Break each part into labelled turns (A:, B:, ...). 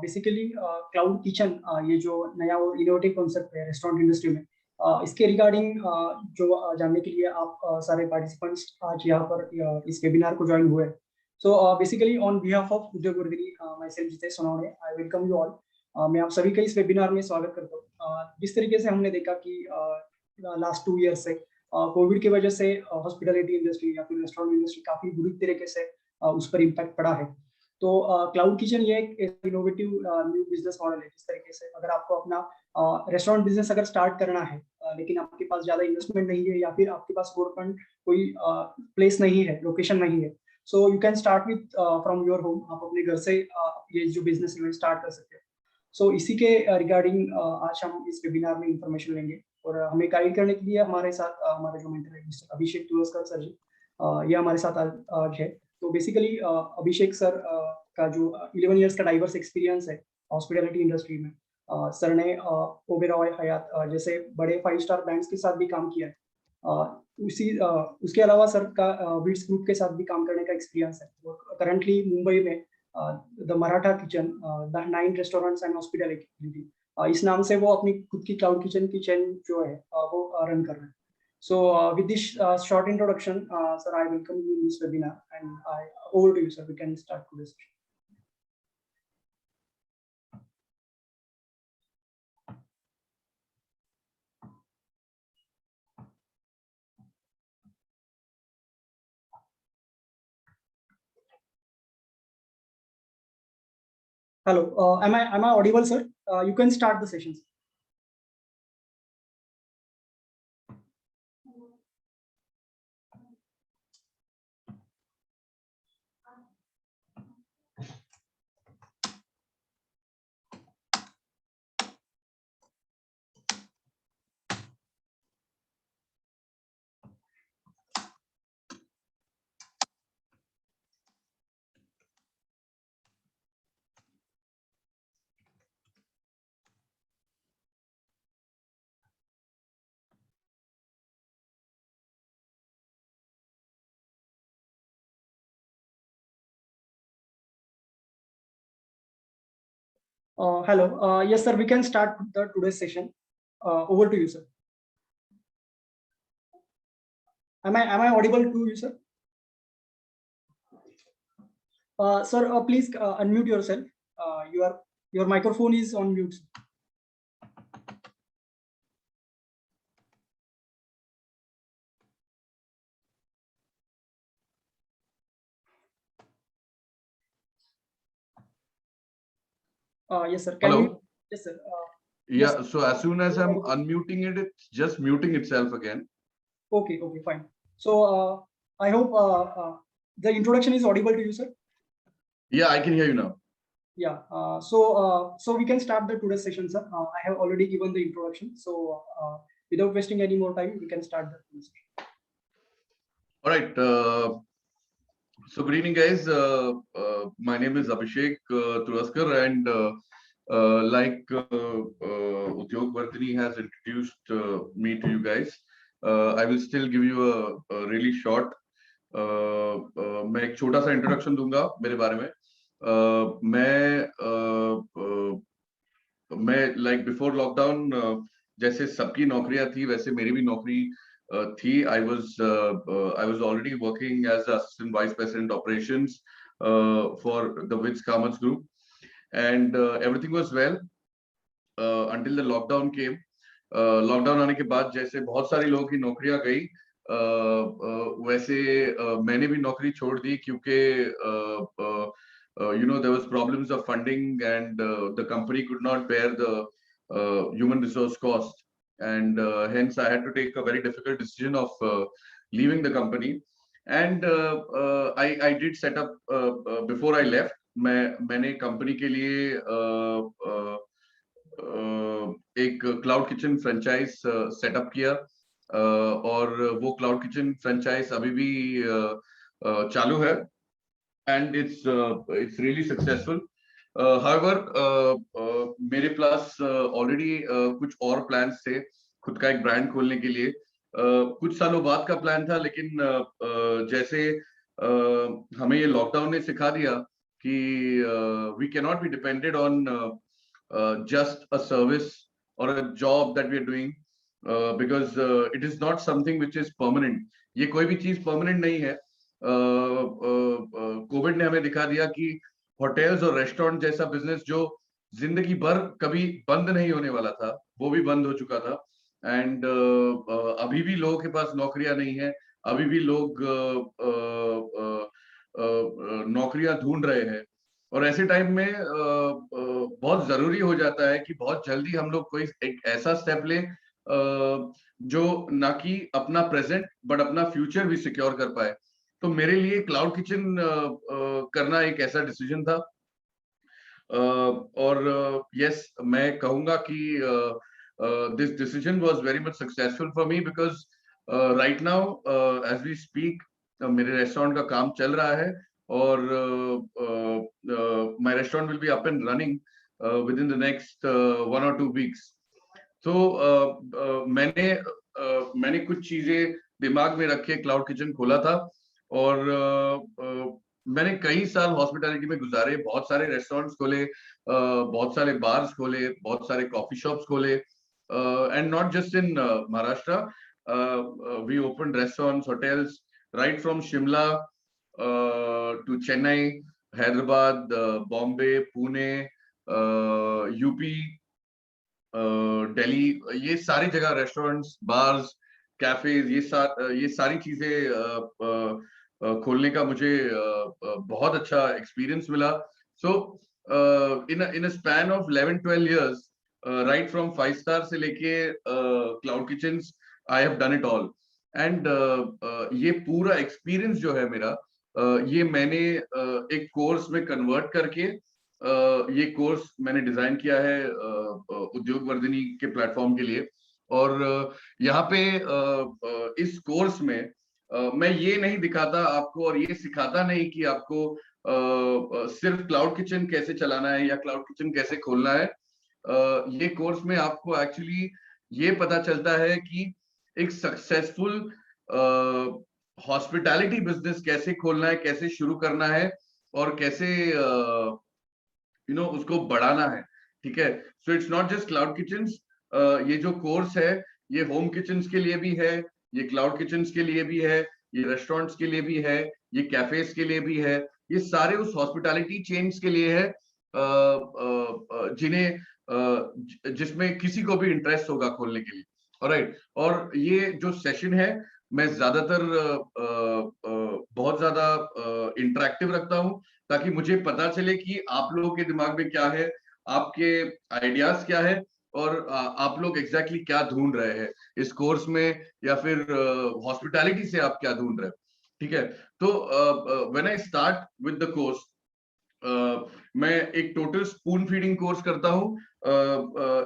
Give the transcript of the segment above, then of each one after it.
A: Basically cloud kitchen ये जो नया और इनोवेटिव कॉन्सेप्ट है रेस्टोरेंट इंडस्ट्री में, इसके रिगार्डिंग जो जानने के लिए आप सारे पार्टिसिपेंट्स आज यहाँ पर इस वेबिनार को ज्वाइन हुए। So basically on behalf of Udyog Vardhini myself Jitesh Sonawane, I welcome you all. मैं आप सभी का इस वेबिनार में स्वागत करता हूँ। जिस तरीके से हमने देखा कि लास्ट 2 ईयर से कोविड की वजह से हॉस्पिटलिटी इंडस्ट्री या फिर रेस्टोरेंट इंडस्ट्री काफी बुरी तरीके से उस पर इम्पैक्ट पड़ा है। तो क्लाउड किचन ये एक इनोवेटिव न्यू बिजनेस मॉडल है। जिस तरीके से अगर आपको अपना रेस्टोरेंट बिजनेस अगर स्टार्ट करना है, लेकिन आपके पास ज्यादा इन्वेस्टमेंट नहीं है या फिर आपके पास कोई प्लेस नहीं है, लोकेशन नहीं है, so you can start with from your home. आप अपने घर से ये जो बिजनेस है स्टार्ट कर सकते हो। सो इसी के रिगार्डिंग आज हम इस वेबिनार में इंफॉर्मेशन लेंगे और हमें गाइड करने के लिए हमारे साथ हमारे जो मेंटर है मिस्टर अभिषेक तुरस्कर सर जी, ये हमारे साथ आज है। तो बेसिकली अभिषेक सर का जो 11 इयर्स का डाइवर्स एक्सपीरियंस है हॉस्पिटलिटी इंडस्ट्री में, सर ने ओबेरॉय, हयात जैसे बड़े 5 स्टार ब्रांड्स के साथ भी काम किया है। उसके अलावा सर का विट्स ग्रुप के साथ भी काम करने का एक्सपीरियंस है और करंटली मुंबई में the Maratha kitchen, the 9 restaurants and hospitality, इस नाम से वो अपनी खुद की क्लाउड किचन की चेन जो है वो रन कर रहे हैं। So with this short introduction, sir, I welcome you in this webinar, and over to you, sir. We can start today's session. Hello, am I audible, sir? You can start the session. Hello, yes, sir. We can start today's session. Over to you, sir. Am I audible to you, sir? Sir, please unmute yourself. Your microphone is on mute. Yes, sir. Can
B: Hello?
A: you? Yes, sir.
B: Yeah,
A: yes,
B: so as soon as I'm unmuting it, it's just muting itself again.
A: Okay, fine. So I hope the introduction is audible to you, sir.
B: Yeah, I can hear you now.
A: Yeah. So we can start the today's session, sir. I have already given the introduction. So without wasting any more time, we can start the today's session.
B: All right. So good evening, guys. My name is Abhishek Turaskar, and like Udyog Vardhini has introduced me to you guys, I will still give you a really short. मैं एक छोटा सा introduction दूंगा मेरे बारे में। मैं like before lockdown जैसे सबकी नौकरियां थी वैसे मेरी भी नौकरी थी। I was already working as assistant vice president operations for the Wits Commerce Group, and everything was well until the lockdown came. Lockdown आने के बाद जैसे बहुत सारे लोगों की नौकरियां गई, वैसे मैंने भी नौकरी छोड़ दी क्योंकि there was problems of funding, and the company could not bear the human resource cost, and hence I had to take a very difficult decision of leaving the company. And I did set up before I left, मैंने company के लिए एक cloud kitchen franchise setup किया, और वो cloud kitchen franchise अभी भी चालू है, and it's really successful. However, मेरे पास already कुछ और plans थे खुद का एक ब्रांड खोलने के लिए। कुछ सालों बाद का प्लान था, लेकिन जैसे हमें ये लॉकडाउन ने सिखा दिया कि we cannot be dependent on just a service or a job that we are doing, because it is not something which is permanent. ये कोई भी चीज permanent नहीं है. कोविड ने हमें दिखा दिया कि होटल्स और रेस्टोरेंट जैसा बिजनेस जो जिंदगी भर कभी बंद नहीं होने वाला था, वो भी बंद हो चुका था. एंड अभी भी लोगों के पास नौकरियां नहीं है, अभी भी लोग नौकरियां ढूंढ रहे हैं. और ऐसे टाइम में बहुत जरूरी हो जाता है कि बहुत जल्दी हम लोग कोई एक ऐसा स्टेप ले जो ना कि अपना प्रेजेंट बट अपना फ्यूचर भी सिक्योर कर पाए. तो मेरे लिए क्लाउड किचन करना एक ऐसा डिसीजन था. और यस, मैं कहूंगा कि this decision was very much successful for me, because right now as we speak मेरे रेस्टोरेंट का काम चल रहा है, और my restaurant will be up and running within the next 1 or 2 weeks. तो मैंने कुछ चीजें दिमाग में रख के क्लाउड किचन खोला था, और मैंने कई साल हॉस्पिटैलिटी में गुजारे, बहुत सारे रेस्टोरेंट्स खोले, बहुत सारे बार्स खोले, बहुत सारे कॉफी शॉप्स खोले, and not just in Maharashtra. We open restaurants, hotels right from Shimla to Chennai, Hyderabad, Bombay, Pune, UP, Delhi. ये सारी जगह रेस्टोरेंट्स, बार्स, कैफेज, ये सारी चीजें खोलने का मुझे बहुत अच्छा एक्सपीरियंस मिला. So in a span of 11-12 years, right from 5 star से लेके cloud kitchens, I have done it all. And ये पूरा एक्सपीरियंस जो है मेरा, ये मैंने एक कोर्स में कन्वर्ट करके, ये कोर्स मैंने डिजाइन किया है उद्योग वर्धिनी के प्लेटफॉर्म के लिए. और यहाँ पे इस कोर्स में मैं ये नहीं दिखाता आपको और ये सिखाता नहीं कि आपको सिर्फ क्लाउड किचन कैसे चलाना है या क्लाउड किचन कैसे खोलना है. ये कोर्स में आपको एक्चुअली ये पता चलता है कि एक सक्सेसफुल हॉस्पिटैलिटी बिजनेस कैसे खोलना है, कैसे शुरू करना है, और कैसे उसको बढ़ाना है. ठीक है. So it's not just cloud kitchens. ये जो कोर्स है ये होम किचन्स के लिए भी है, ये क्लाउड किचन्स के लिए भी है, ये रेस्टोरेंट्स के लिए भी है, ये कैफेज के लिए भी है, ये सारे उस हॉस्पिटैलिटी चेन्स के लिए है जिन्हें जिसमें किसी को भी इंटरेस्ट होगा खोलने के लिए. ऑलराइट. और ये जो सेशन है मैं ज्यादातर बहुत ज्यादा इंटरेक्टिव रखता हूँ, ताकि मुझे पता चले कि आप लोगों के दिमाग में क्या है, आपके आइडियाज क्या है, और आप लोग एग्जैक्टली क्या ढूंढ रहे हैं इस कोर्स में, या फिर हॉस्पिटैलिटी से आप क्या ढूंढ रहे हैं. ठीक है. तो when I start with the course, मैं एक टोटल स्पून फीडिंग कोर्स करता हूँ.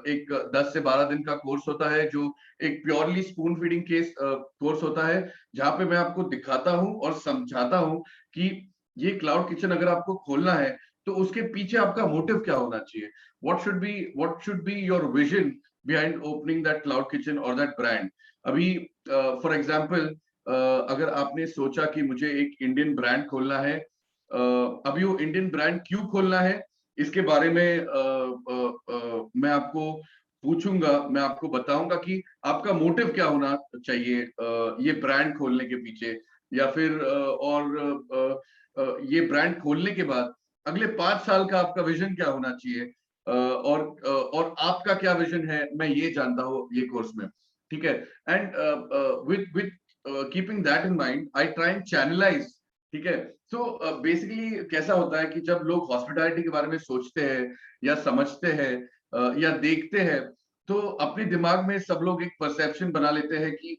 B: एक 10 से 12 दिन का कोर्स होता है, जो एक purely spoon feeding case course होता है, जहां पे मैं आपको दिखाता हूँ और समझाता हूँ कि ये क्लाउड किचन अगर आपको खोलना है तो उसके पीछे आपका मोटिव क्या होना चाहिए. what should be your vision behind opening that cloud kitchen or that brand. अभी फॉर एग्जांपल, अगर आपने सोचा कि मुझे एक इंडियन ब्रांड खोलना है, अभी वो इंडियन ब्रांड क्यों खोलना है इसके बारे में मैं आपको पूछूंगा, मैं आपको बताऊंगा कि आपका मोटिव क्या होना चाहिए ये ब्रांड खोलने के पीछे, या फिर ये ब्रांड खोलने के बाद अगले 5 साल का आपका विजन क्या होना चाहिए, और आपका क्या विजन है, मैं ये जानता हूँ ये कोर्स में. ठीक है. And with keeping that in mind, I try and channelize. ठीक है. तो बेसिकली कैसा होता है कि जब लोग हॉस्पिटैलिटी के बारे में सोचते हैं या समझते हैं या देखते हैं, तो अपने दिमाग में सब लोग एक परसेप्शन बना लेते हैं कि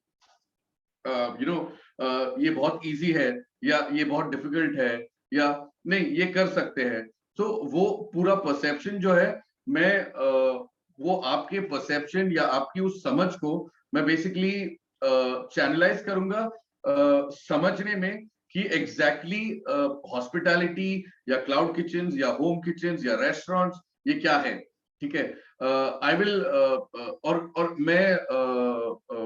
B: ये बहुत इजी है, या ये बहुत डिफिकल्ट है, या नहीं ये कर सकते हैं. तो वो पूरा परसेप्शन जो है, मैं वो आपके परसेप्शन या आपकी उस समझ को मैं बेसिकली चैनलाइज करूंगा समझने में कि एग्जैक्टली हॉस्पिटैलिटी या क्लाउड किचन्स या होम किचन्स या रेस्टोरेंट्स ये क्या है. ठीक है. आई विल और मैं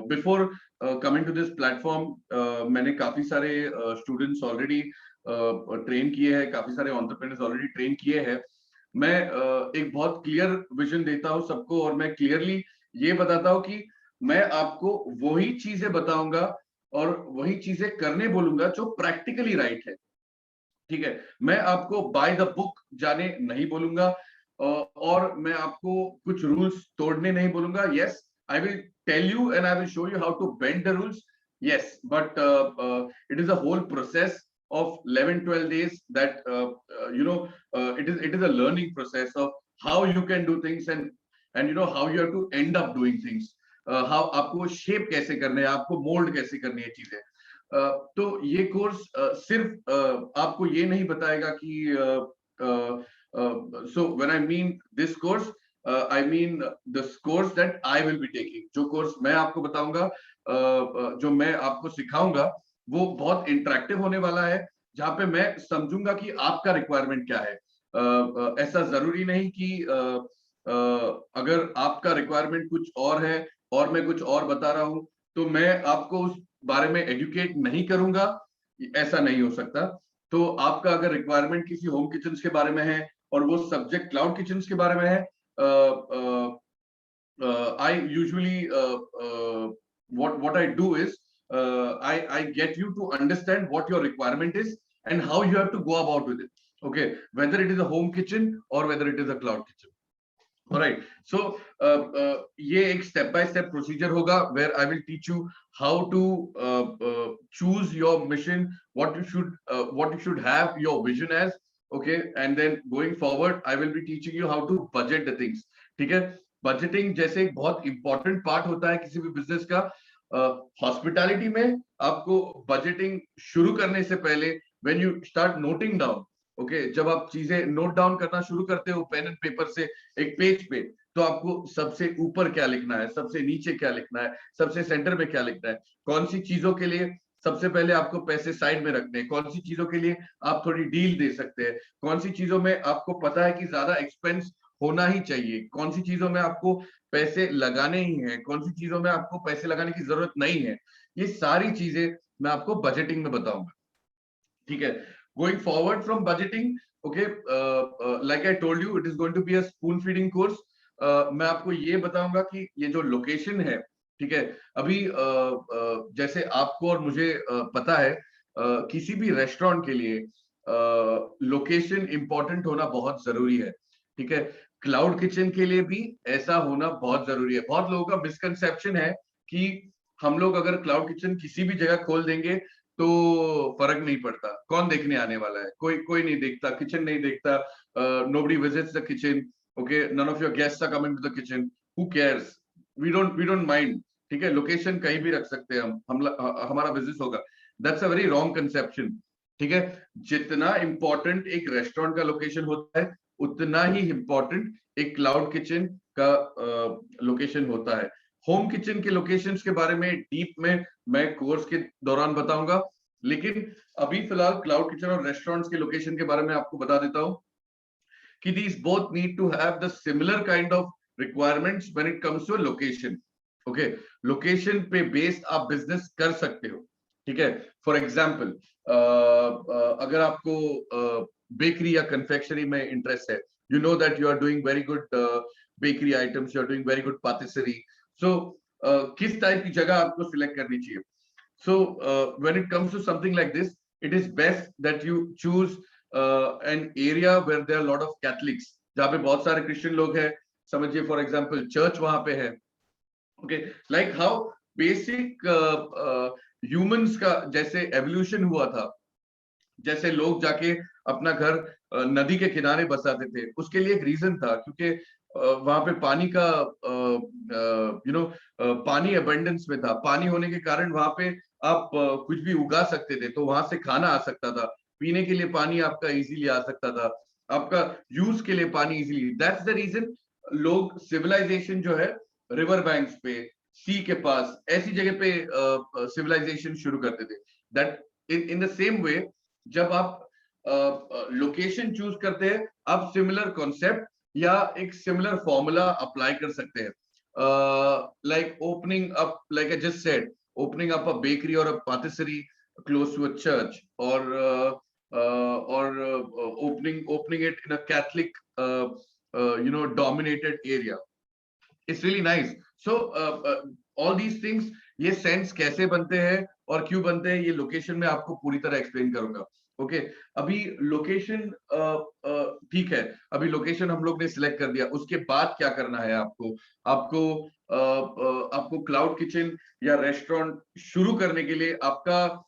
B: before coming to this platform, मैंने काफी सारे स्टूडेंट्स ऑलरेडी ट्रेन किए हैं, काफी सारे एंटरप्रेन्योर्स ऑलरेडी ट्रेन किए हैं। मैं एक बहुत क्लियर विजन देता हूँ सबको, और मैं क्लियरली ये बताता हूँ कि मैं आपको वही चीजें बताऊंगा और वही चीजें करने बोलूंगा जो प्रैक्टिकली राइट है। ठीक है, मैं आपको बाय द बुक जाने नहीं बोलूंगा, और मैं आपको कुछ रूल्स तोड़ने नहीं बोलूंगा। Yes, I will tell you and I will show you how to bend the rules, yes, but it is a whole process of 11-12 days that it is a learning process of how you can do things, and how you have to end up doing things, how आपको shape कैसे करने हैं, आपको mould कैसे करनी है चीजें। तो ये कोर्स सिर्फ आपको ये नहीं बताएगा कि so when I mean this course, I mean this course that I will be taking, जो कोर्स मैं आपको बताऊंगा, जो मैं आपको सिखाऊंगा, वो बहुत इंटरेक्टिव होने वाला है, जहां पे मैं समझूंगा कि आपका रिक्वायरमेंट क्या है। ऐसा जरूरी नहीं कि अगर आपका रिक्वायरमेंट कुछ और है और मैं कुछ और बता रहा हूं तो मैं आपको उस बारे में एजुकेट नहीं करूंगा, ऐसा नहीं हो सकता। तो आपका अगर रिक्वायरमेंट किसी होम किचन के बारे में है और वो सब्जेक्ट क्लाउड किचन के बारे में है, I usually what I do is I get you to understand what your requirement is and how you have to go about with it. Okay, whether it is a home kitchen or whether it is a cloud kitchen. All right. So ये एक step by step procedure होगा where I will teach you how to choose your mission, what you should have your vision as. Okay, and then going forward I will be teaching you how to budget the things. ठीक है, budgeting जैसे एक बहुत important part होता है किसी भी business का। हॉस्पिटैलिटी में आपको बजटिंग शुरू करने से पहले when you start noting down, okay, जब आप चीजें नोट डाउन करना शुरू करते हो पेन एंड पेपर से एक पेज पे, तो आपको सबसे ऊपर क्या लिखना है, सबसे नीचे क्या लिखना है, सबसे सेंटर में क्या लिखना है, कौन सी चीजों के लिए सबसे पहले आपको पैसे साइड में रखने हैं, कौन सी चीजों के लिए आप थोड़ी डील दे सकते हैं, कौन सी चीजों में आपको पता है कि ज्यादा एक्सपेंस होना ही चाहिए, कौन सी चीजों में आपको पैसे लगाने ही हैं, कौन सी चीजों में आपको पैसे लगाने की जरूरत नहीं है। ये सारी चीजें मैं आपको बजटिंग में बताऊंगा। ठीक है, going forward from budgeting, okay, like I told you it is going to be a spoon feeding course. मैं आपको ये बताऊंगा कि ये जो लोकेशन है, ठीक है, अभी जैसे आपको और मुझे पता है, किसी भी रेस्टोरेंट के लिए लोकेशन इंपॉर्टेंट होना बहुत जरूरी है। ठीक है, क्लाउड किचन के लिए भी ऐसा होना बहुत जरूरी है। बहुत लोगों का मिसकंसेप्शन है कि हम लोग अगर क्लाउड किचन किसी भी जगह खोल देंगे तो फर्क नहीं पड़ता, कौन देखने आने वाला है, कोई नहीं देखता, किचन नहीं देखता, nobody visits the kitchen, okay, none of your guests are coming to the kitchen, who cares, we don't mind. ठीक है, लोकेशन कहीं भी रख सकते हैं हम हमारा बिजनेस होगा। That's a very wrong conception. ठीक है, जितना इंपॉर्टेंट एक रेस्टोरेंट का लोकेशन होता है उतना ही इंपॉर्टेंट एक क्लाउड किचन का लोकेशन होता है। होम किचन के लोकेशंस के बारे में डीप में मैं कोर्स के दौरान बताऊंगा, लेकिन अभी फिलहाल क्लाउड किचन और रेस्टोरेंट्स के लोकेशन के बारे में आपको बता देता हूं कि these both need to have the similar kind of requirements when it comes to a location. Okay, location पे बेस्ड आप बिजनेस कर सकते हो। ठीक है, फॉर एग्जाम्पल अगर आपको बेकरी या कन्फेक्शनरी में इंटरेस्ट है, you know that you are doing very good bakery items, you are doing very good patisserie, so किस टाइप की जगह आपको सिलेक्ट करनी चाहिए? So when it comes to something like this, it is best that you choose an area where there are a lot of Catholics, जहाँ पे बहुत सारे क्रिश्चियन लोग हैं, समझिए फॉर एग्जाम्पल चर्च वहां पे है। Okay, like how basic humans का जैसे एवोल्यूशन हुआ था, जैसे लोग जाके अपना घर नदी के किनारे बसाते थे, उसके लिए एक रीजन था, क्योंकि वहां पे पानी का पानी अबंडेंस में था, पानी होने के कारण वहां पे आप कुछ भी उगा सकते थे, तो वहां से खाना आ सकता था, पीने के लिए पानी आपका इजीली आ सकता था, आपका यूज के लिए पानी इजीली। दैट्स द रीजन लोग सिविलाइजेशन जो है रिवर बैंक्स पे, सी के पास, ऐसी जगह पे सिविलाइजेशन शुरू करते थे। That in the same way जब आप लोकेशन चूज करते हैं, आप सिमिलर कॉन्सेप्ट या एक सिमिलर फॉर्मूला अप्लाई कर सकते हैं। Like opening up, like I just said, opening up a bakery or a patisserie close to a church, or or opening it in a Catholic dominated area. It's really nice. So all these things, ये sense कैसे बनते हैं और क्यों बनते हैं, ये location में आपको पूरी तरह एक्सप्लेन करूंगा. ओके, अभी लोकेशन ठीक है, अभी लोकेशन हम लोग ने सिलेक्ट कर दिया, उसके बाद क्या करना है आपको. आपको क्लाउड किचन या रेस्टोरेंट शुरू करने के लिए आपको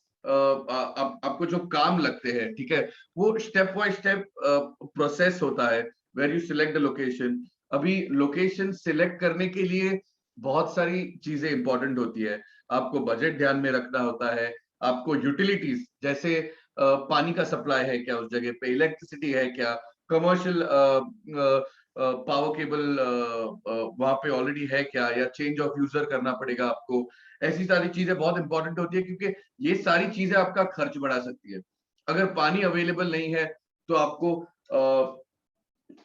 B: जो काम लगते हैं, ठीक है, वो स्टेप बाय स्टेप प्रोसेस होता है. Where you select the location. अभी लोकेशन सिलेक्ट करने के लिए बहुत सारी चीजें इंपॉर्टेंट होती है. आपको बजट ध्यान में रखना होता है, आपको यूटिलिटीज जैसे पानी का सप्लाई है क्या उस जगह पे, इलेक्ट्रिसिटी है क्या, कमर्शियल पावर केबल वहां पे ऑलरेडी है क्या, या चेंज ऑफ यूजर करना पड़ेगा आपको. ऐसी सारी चीजें बहुत इंपॉर्टेंट होती है, क्योंकि ये सारी चीजें आपका खर्च बढ़ा सकती है. अगर पानी अवेलेबल नहीं है तो आपको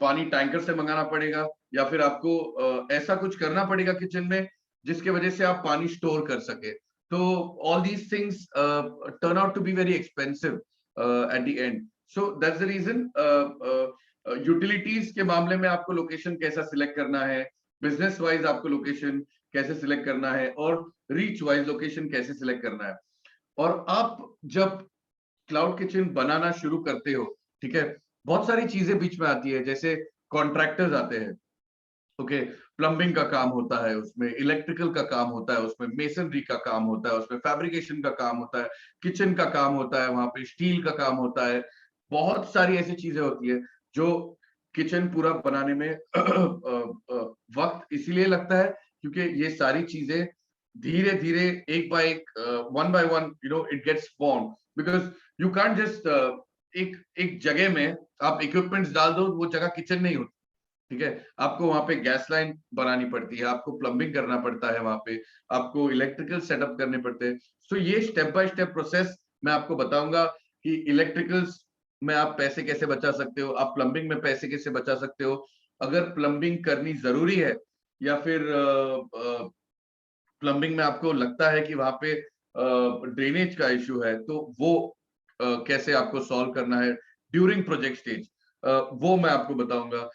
B: पानी टैंकर से मंगाना पड़ेगा, या फिर आपको ऐसा कुछ करना पड़ेगा किचन में जिसके वजह से आप पानी स्टोर कर सके. तो all these things turn out to be very expensive at the end. So that's the reason. Utilities के मामले में आपको लोकेशन कैसा सिलेक्ट करना है, बिजनेस वाइज आपको लोकेशन कैसे सिलेक्ट करना है, और रीच वाइज लोकेशन कैसे सिलेक्ट करना है. और आप जब क्लाउड किचन बनाना शुरू करते हो, ठीक है, बहुत सारी चीजें बीच में आती है, जैसे कॉन्ट्रैक्टर्स आते हैं. ओके, प्लम्बिंग का काम होता है, उसमें इलेक्ट्रिकल का काम होता है, उसमें मेसनरी का काम होता है, उसमें फैब्रिकेशन का काम होता है, किचन का काम होता है, वहां पे स्टील का काम होता है. बहुत सारी ऐसी चीजें होती है जो किचन पूरा बनाने में वक्त इसीलिए लगता है क्योंकि ये सारी चीजें धीरे धीरे एक बाय एक, one by one, it gets form. Because you can't just एक जगह में आप इक्विपमेंट्स डाल दो, वो जगह किचन नहीं होती. ठीक है, आपको वहां पे गैस लाइन बनानी पड़ती है, आपको प्लम्बिंग करना पड़ता है, वहां पे आपको इलेक्ट्रिकल सेटअप करने पड़ते हैं. सो ये स्टेप बाय स्टेप प्रोसेस मैं आपको बताऊंगा कि इलेक्ट्रिकल्स में आप पैसे कैसे बचा सकते हो, आप प्लम्बिंग में पैसे कैसे बचा सकते हो. अगर प्लम्बिंग करनी जरूरी है, या फिर प्लम्बिंग में आपको लगता है कि वहां पे ड्रेनेज का इश्यू है, तो वो कैसे आपको सॉल्व करना है ड्यूरिंग प्रोजेक्ट स्टेज, वो मैं आपको बताऊंगा.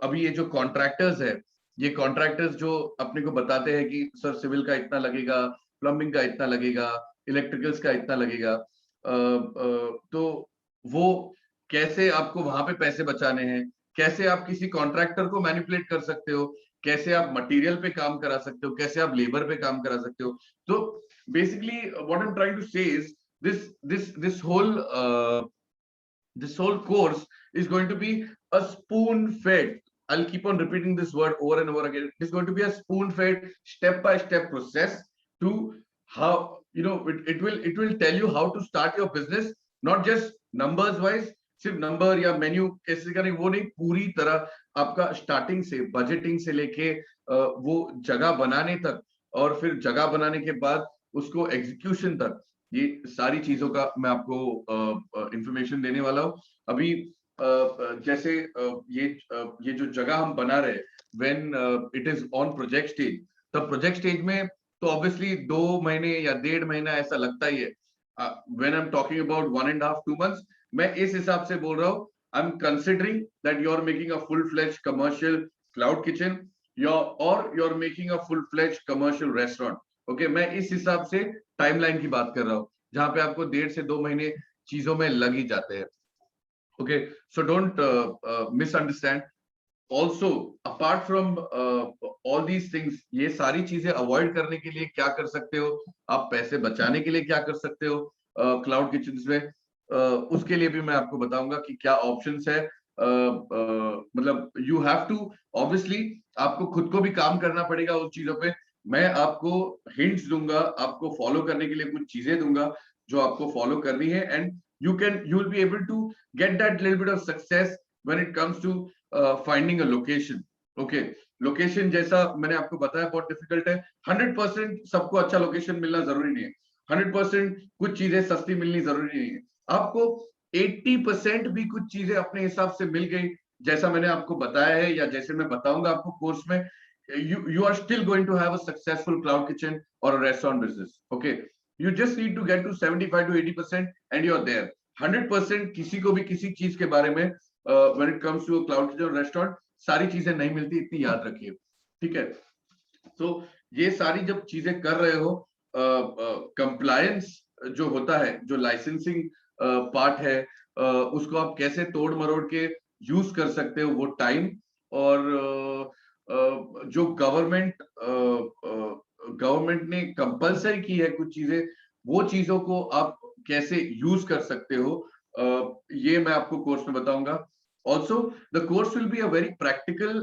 B: अभी ये जो कॉन्ट्रैक्टर्स है, ये कॉन्ट्रैक्टर्स जो अपने को बताते हैं कि सर सिविल का इतना लगेगा, प्लम्बिंग का इतना लगेगा, इलेक्ट्रिकल्स का इतना लगेगा, तो वो कैसे आपको वहां पे पैसे बचाने हैं, कैसे आप किसी कॉन्ट्रैक्टर को मैनिपुलेट कर सकते हो, कैसे आप मटेरियल पे काम करा सकते हो, कैसे आप लेबर पे काम करा सकते हो. तो basically what I am trying to say is this whole course is going to be a spoon fed, I'll keep on repeating this word over and over again, it is going to be a spoon fed step by step process to how it will tell you how to start your business, not just numbers wise, सिर्फ number या menu कैसे करें वो नहीं, पूरी तरह आपका starting से बजटिंग से लेके वो जगह बनाने तक, और फिर जगह बनाने के बाद उसको एग्जीक्यूशन तक, ये सारी चीजों का मैं आपको इंफॉर्मेशन देने वाला हूँ. अभी जैसे ये जो जगह हम बना रहे हैं, when it is on project stage, तब प्रोजेक्ट स्टेज में तो ऑब्वियसली 2 महीने या 1.5 महीना ऐसा लगता ही है. When I am talking about 1.5 2 months, मैं इस हिसाब से बोल रहा हूँ. I am considering that you are making a full fledge commercial cloud kitchen, और you are making a full fledge commercial restaurant. Okay, मैं इस हिसाब से टाइमलाइन की बात कर रहा हूँ, जहां पे आपको 1.5 से 2 महीने चीजों में लग ही जाते हैं. Okay, so don't misunderstand. Also apart from all these things, ये सारी चीजें अवॉइड करने के लिए क्या कर सकते हो, आप पैसे बचाने के लिए क्या कर सकते हो क्लाउड किचन में, उसके लिए भी मैं आपको बताऊंगा कि क्या ऑप्शंस है. मतलब यू हैव टू, ऑब्वियसली आपको खुद को भी काम करना पड़ेगा उस चीजों पे. मैं आपको हिंट्स दूंगा, आपको फॉलो करने के लिए कुछ चीजें दूंगा जो आपको फॉलो करनी है, and you will be able to get that little bit of success when it comes to finding a location. Okay, location जैसा मैंने आपको बताया बहुत डिफिकल्ट है. 100% सबको अच्छा लोकेशन मिलना जरूरी नहीं है, 100% कुछ चीजें सस्ती मिलनी जरूरी नहीं है. आपको 80% भी कुछ चीजें अपने हिसाब से मिल गई, जैसा मैंने आपको बताया है या जैसे मैं बताऊंगा आपको कोर्स में, you are still going to have a successful cloud kitchen or a restaurant business. Okay, you just need to get to 75 to 80% and you're there. 100% किसी को भी किसी चीज के बारे में when it comes to cloud kitchen restaurant सारी चीजें नहीं मिलती, इतनी याद रखिए, ठीक है। तो ये सारी जब चीजें कर रहे हो, कंप्लायंस जो होता है, जो लाइसेंसिंग पार्ट है, उसको आप कैसे तोड़ मरोड़ के यूज कर सकते हो वो टाइम, और जो गवर्नमेंट ने कंपलसरी की है कुछ चीजें, वो चीजों को आप कैसे यूज कर सकते हो, ये मैं आपको कोर्स में बताऊंगा। Also the course will be a very practical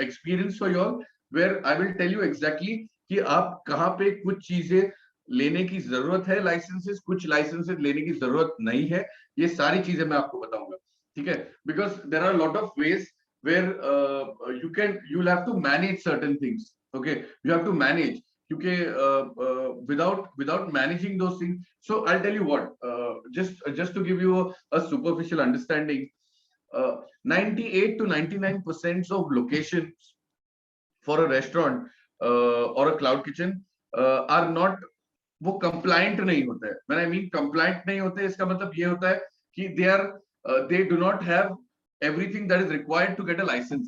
B: experience for you all, where I will tell you exactly कि आप कहाँ पे कुछ चीजें लेने की जरूरत है, लाइसेंसेस, कुछ लाइसेंसेस लेने की जरूरत नहीं है, ये सारी चीजें मैं आपको बताऊंगा, ठीक है। Because there are lot of ways where you'll have to manage certain things, okay, you have to manage, क्योंकि without managing those things, so I'll tell you what, just to give you a superficial understanding, 98 to 99% of locations for a restaurant or a cloud kitchen are not, वो compliant नहीं होते हैं। When I mean compliant नहीं होते, इसका मतलब ये होता है कि they do not have everything that is required to get a license,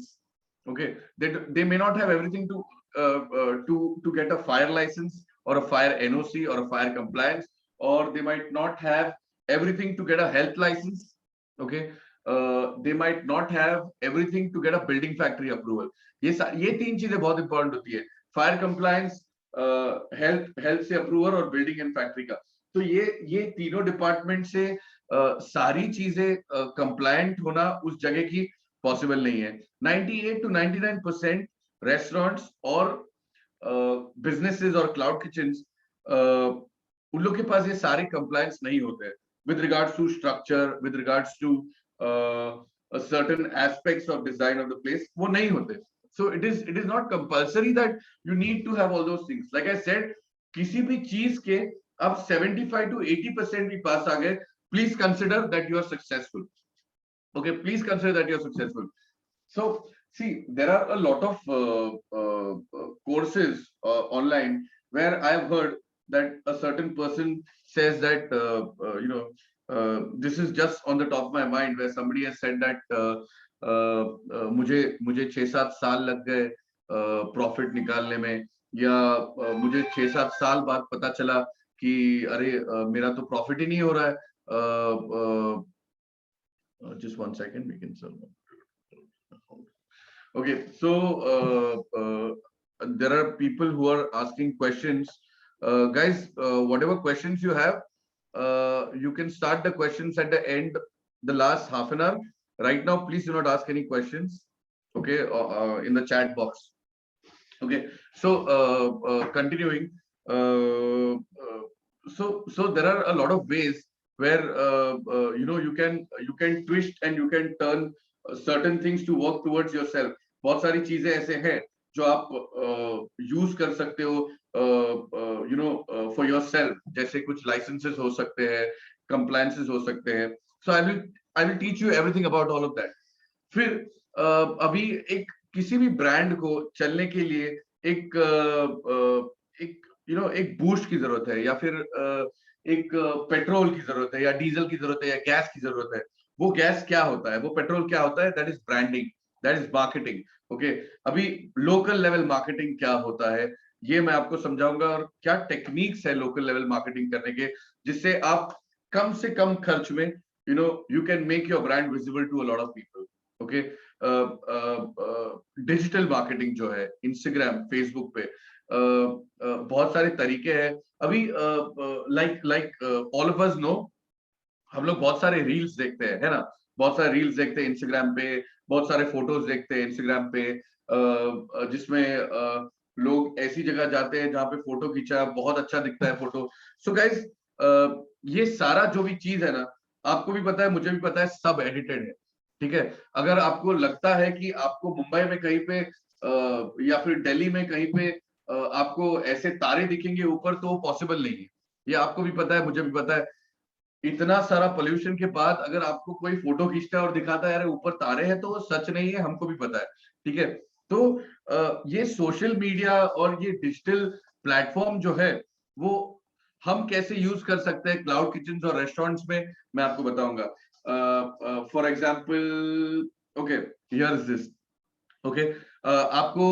B: okay, they may not have everything to get a fire license or a fire NOC or a fire compliance, or they might not have everything to get a health license, okay, they might not have everything to get a building factory approval। ये तीन चीजें बहुत important होती है, fire compliance, health से approval और building and factory का। तो ये तीनों डिपार्टमेंट से सारी चीजें कंप्लायंट होना उस जगह की पॉसिबल नहीं है। 98 to 99% रेस्टोरेंट्स और बिजनेसेस और क्लाउड किचन्स, उन लोग के पास ये सारे कंप्लायंस नहीं होते हैं with regards to structure, with regards to certain aspects of design of the place, वो नहीं होते। So it is not compulsory that you need to have all those things. Like I said, किसी भी चीज के अब 75 to 80% भी पास आ गए, please consider that you are successful, okay, please consider that you are successful। So see, there are a lot of courses online where I have heard that a certain person says that this is just on the top of my mind, where somebody has said that मुझे 6-7 साल लग गए profit निकालने में, या मुझे 6-7 साल बाद पता चला कि अरे मेरा तो प्रॉफिट ही नहीं हो रहा है। Just 1 second, we can solve. Okay, so there are people who are asking questions. Guys, whatever questions you have, you can start the questions at the end, the last half an hour. Right now, please do not ask any questions, okay, in the chat box. Okay, so continuing, so there are a lot of ways where you can twist and you can turn certain things to work towards yourself। बहुत सारी चीजें ऐसे हैं जो आप use कर सकते हो फॉर योरसेल्फ, जैसे कुछ लाइसेंसेस हो सकते हैं, कंप्लायंसेस हो सकते हैं। So I will teach you everything about all of that. फिर अभी एक किसी भी ब्रांड को चलने के लिए एक बूस्ट की जरूरत है, या फिर एक पेट्रोल की जरूरत है, या डीजल की जरूरत है, या गैस की जरूरत है। वो गैस क्या होता है, वो पेट्रोल क्या होता है? That is branding, that is marketing, okay. अभी लोकल लेवल मार्केटिंग क्या होता है ये मैं आपको समझाऊंगा, और क्या टेक्निक्स है लोकल लेवल मार्केटिंग करने के, जिससे आप कम से कम खर्च में you can make your brand visible to a lot of people, okay। Digital marketing जो है इंस्टाग्राम, फेसबुक पे बहुत सारे तरीके हैं अभी। Like all of us know, हम लोग बहुत सारे रील्स देखते हैं, है ना, बहुत सारे रील्स देखते हैं इंस्टाग्राम पे, बहुत सारे फोटोज देखते हैं इंस्टाग्राम पे, जिसमें लोग ऐसी जगह जाते हैं जहाँ पे फोटो खींचा, बहुत अच्छा दिखता है फोटो। सो गाइस, ये सारा जो भी चीज है ना, आपको भी पता है, मुझे भी पता है, सब एडिटेड है, ठीक है। अगर आपको लगता है कि आपको मुंबई में कहीं पे या फिर दिल्ली में कहीं पे आपको ऐसे तारे दिखेंगे ऊपर, तो पॉसिबल नहीं है। ये आपको भी पता है, मुझे भी पता है। इतना सारा पोल्यूशन के बाद अगर आपको कोई फोटो खींचता है और दिखाता है यार ऊपर तारे हैं, तो वो सच नहीं है, हमको भी पता है, ठीक है। तो ये सोशल मीडिया और ये डिजिटल प्लेटफॉर्म जो है, वो हम कैसे यूज कर सकते हैं क्लाउड किचन और रेस्टोरेंट्स में, मैं आपको बताऊंगा। For example, okay, here's this. Okay, आपको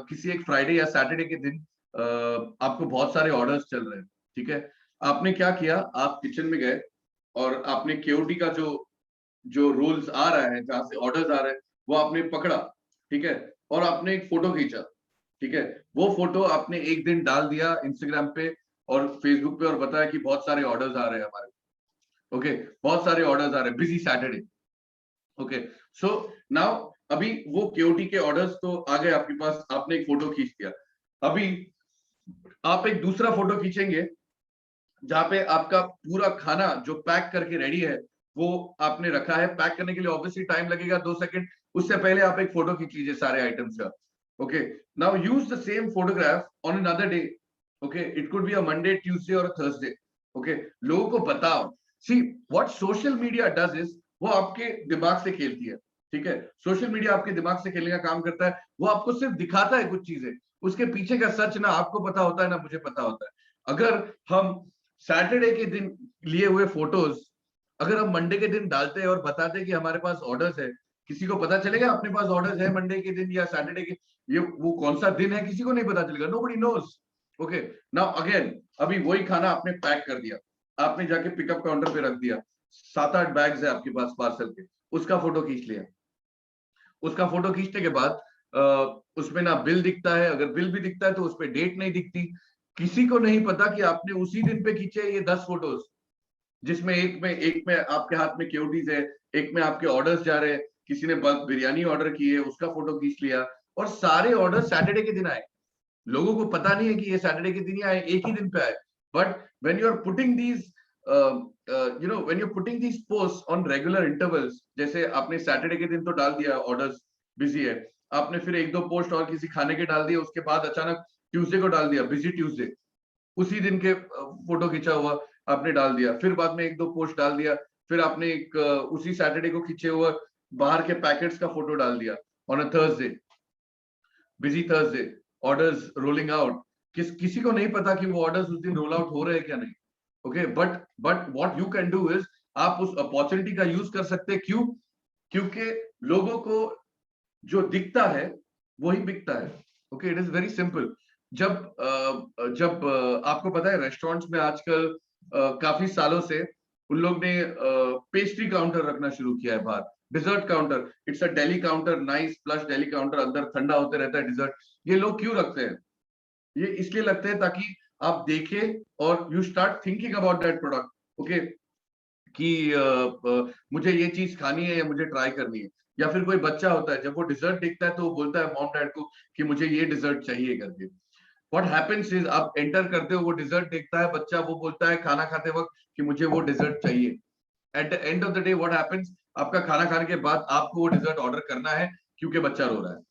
B: किसी एक फ्राइडे या सैटरडे के दिन आपको बहुत सारे ऑर्डर्स चल रहे हैं, ठीक है। आपने क्या किया, आप किचन में गए और आपने केओटी का जो जो रूल्स आ रहा है, जहां से ऑर्डर्स आ रहे हैं, वो आपने पकड़ा, ठीक है, और आपने एक फोटो खींचा, ठीक है। वो फोटो आपने एक दिन डाल दिया इंस्टाग्राम पे और फेसबुक पे और बताया कि बहुत सारे ऑर्डर्स आ रहे हैं हमारे, ओके, बहुत सारे ऑर्डर्स आ रहे हैं, busy Saturday. Okay, so now अभी वो केओटी के ऑर्डर्स तो आ गए आपके पास, आपने एक फोटो खींच दिया। अभी आप एक दूसरा फोटो खींचेंगे जहां पे आपका पूरा खाना जो पैक करके रेडी है वो आपने रखा है। पैक करने के लिए ऑब्वियसली टाइम लगेगा 2 सेकंड, उससे पहले आप एक फोटो खींच लीजिए सारे आइटम्स का। Okay, now use the same photograph on another day. Okay, it could be a Monday, Tuesday और थर्सडे। ओके, लोगों को बताओ। See what social media does is, वो आपके दिमाग से खेलती है, ठीक है। सोशल मीडिया आपके दिमाग से खेलने का काम करता है। वो आपको सिर्फ दिखाता है कुछ चीजें, उसके पीछे का सच ना आपको पता होता है ना मुझे पता होता है। अगर हम सैटरडे के दिन लिए हुए फोटोज अगर हम मंडे के दिन डालते हैं और बताते हैं कि हमारे पास ऑर्डर्स है, किसी को पता चलेगा अपने पास ऑर्डर्स है मंडे के दिन या सैटरडे के? ये वो कौन सा दिन है किसी को नहीं पता चलेगा, nobody knows. Okay, now again, अभी वही खाना आपने पैक कर दिया, आपने जाके पिकअप काउंटर पे रख दिया, 7-8 बैग्स है आपके पास पार्सल के, उसका फोटो खींच लिया। उसका फोटो खींचने के बाद उसमें ना बिल दिखता है, अगर बिल भी दिखता है तो उसपे डेट नहीं दिखती। किसी को नहीं पता कि आपने उसी दिन पे खींचे ये 10 फोटोज, जिसमें एक में आपके हाथ में केओटीज है, एक में आपके ऑर्डर्स जा रहे हैं, किसी ने बल्क बिरयानी ऑर्डर की है उसका फोटो खींच लिया, और सारे ऑर्डर सैटरडे के दिन आए। लोगों को पता नहीं है कि ये सैटरडे के दिन ही आए, एक ही दिन पे आए। But when you are putting these when you putting these post on regular intervals, जैसे आपने सैटरडे के दिन तो डाल दिया ऑर्डर्स बिजी है, आपने फिर एक दो पोस्ट और किसी खाने के डाल दिए, उसके बाद अचानक ट्यूसडे को डाल दिया बिजी ट्यूसडे, उसी दिन के फोटो खींचा हुआ आपने डाल दिया, फिर बाद में एक दो पोस्ट डाल दिया, फिर आपने एक उसी सैटरडे को खींचे हुआ बाहर के पैकेट्स का फोटो डाल दिया on a Thursday, busy Thursday, orders rolling out. किसी को नहीं पता कि वो ऑर्डर्स उस दिन रोल आउट हो रहे हैं क्या नहीं। Okay, but what you can do is, आप उस अपॉर्चुनिटी का यूज कर सकते हैं। क्यों? क्योंकि लोगों को जो दिखता है वही बिकता है। Okay, it is very simple. जब आपको पता है रेस्टोरेंट्स में आजकल काफी सालों से उन लोग ने पेस्ट्री काउंटर रखना शुरू किया है बाहर, dessert counter. It's a deli counter, nice plus deli counter, अंदर ठंडा होते रहता है डिजर्ट। ये लोग क्यों रखते हैं? ये इसलिए लगते हैं ताकि आप देखें और you start thinking about that product. Okay, कि मुझे ये चीज खानी है या मुझे ट्राई करनी है। या फिर कोई बच्चा होता है, जब वो डिजर्ट देखता है तो वो बोलता है मॉम डैड को कि मुझे ये डिजर्ट चाहिए करके। व्हाट हैपेंस इज, आप एंटर करते हो, वो डिजर्ट देखता है बच्चा, वो बोलता है खाना खाते वक्त कि मुझे वो डिजर्ट चाहिए। Eight the end of the day what happens, आपका खाना खाने के बाद आपको वो डिजर्ट ऑर्डर करना है क्योंकि बच्चा रो रहा है।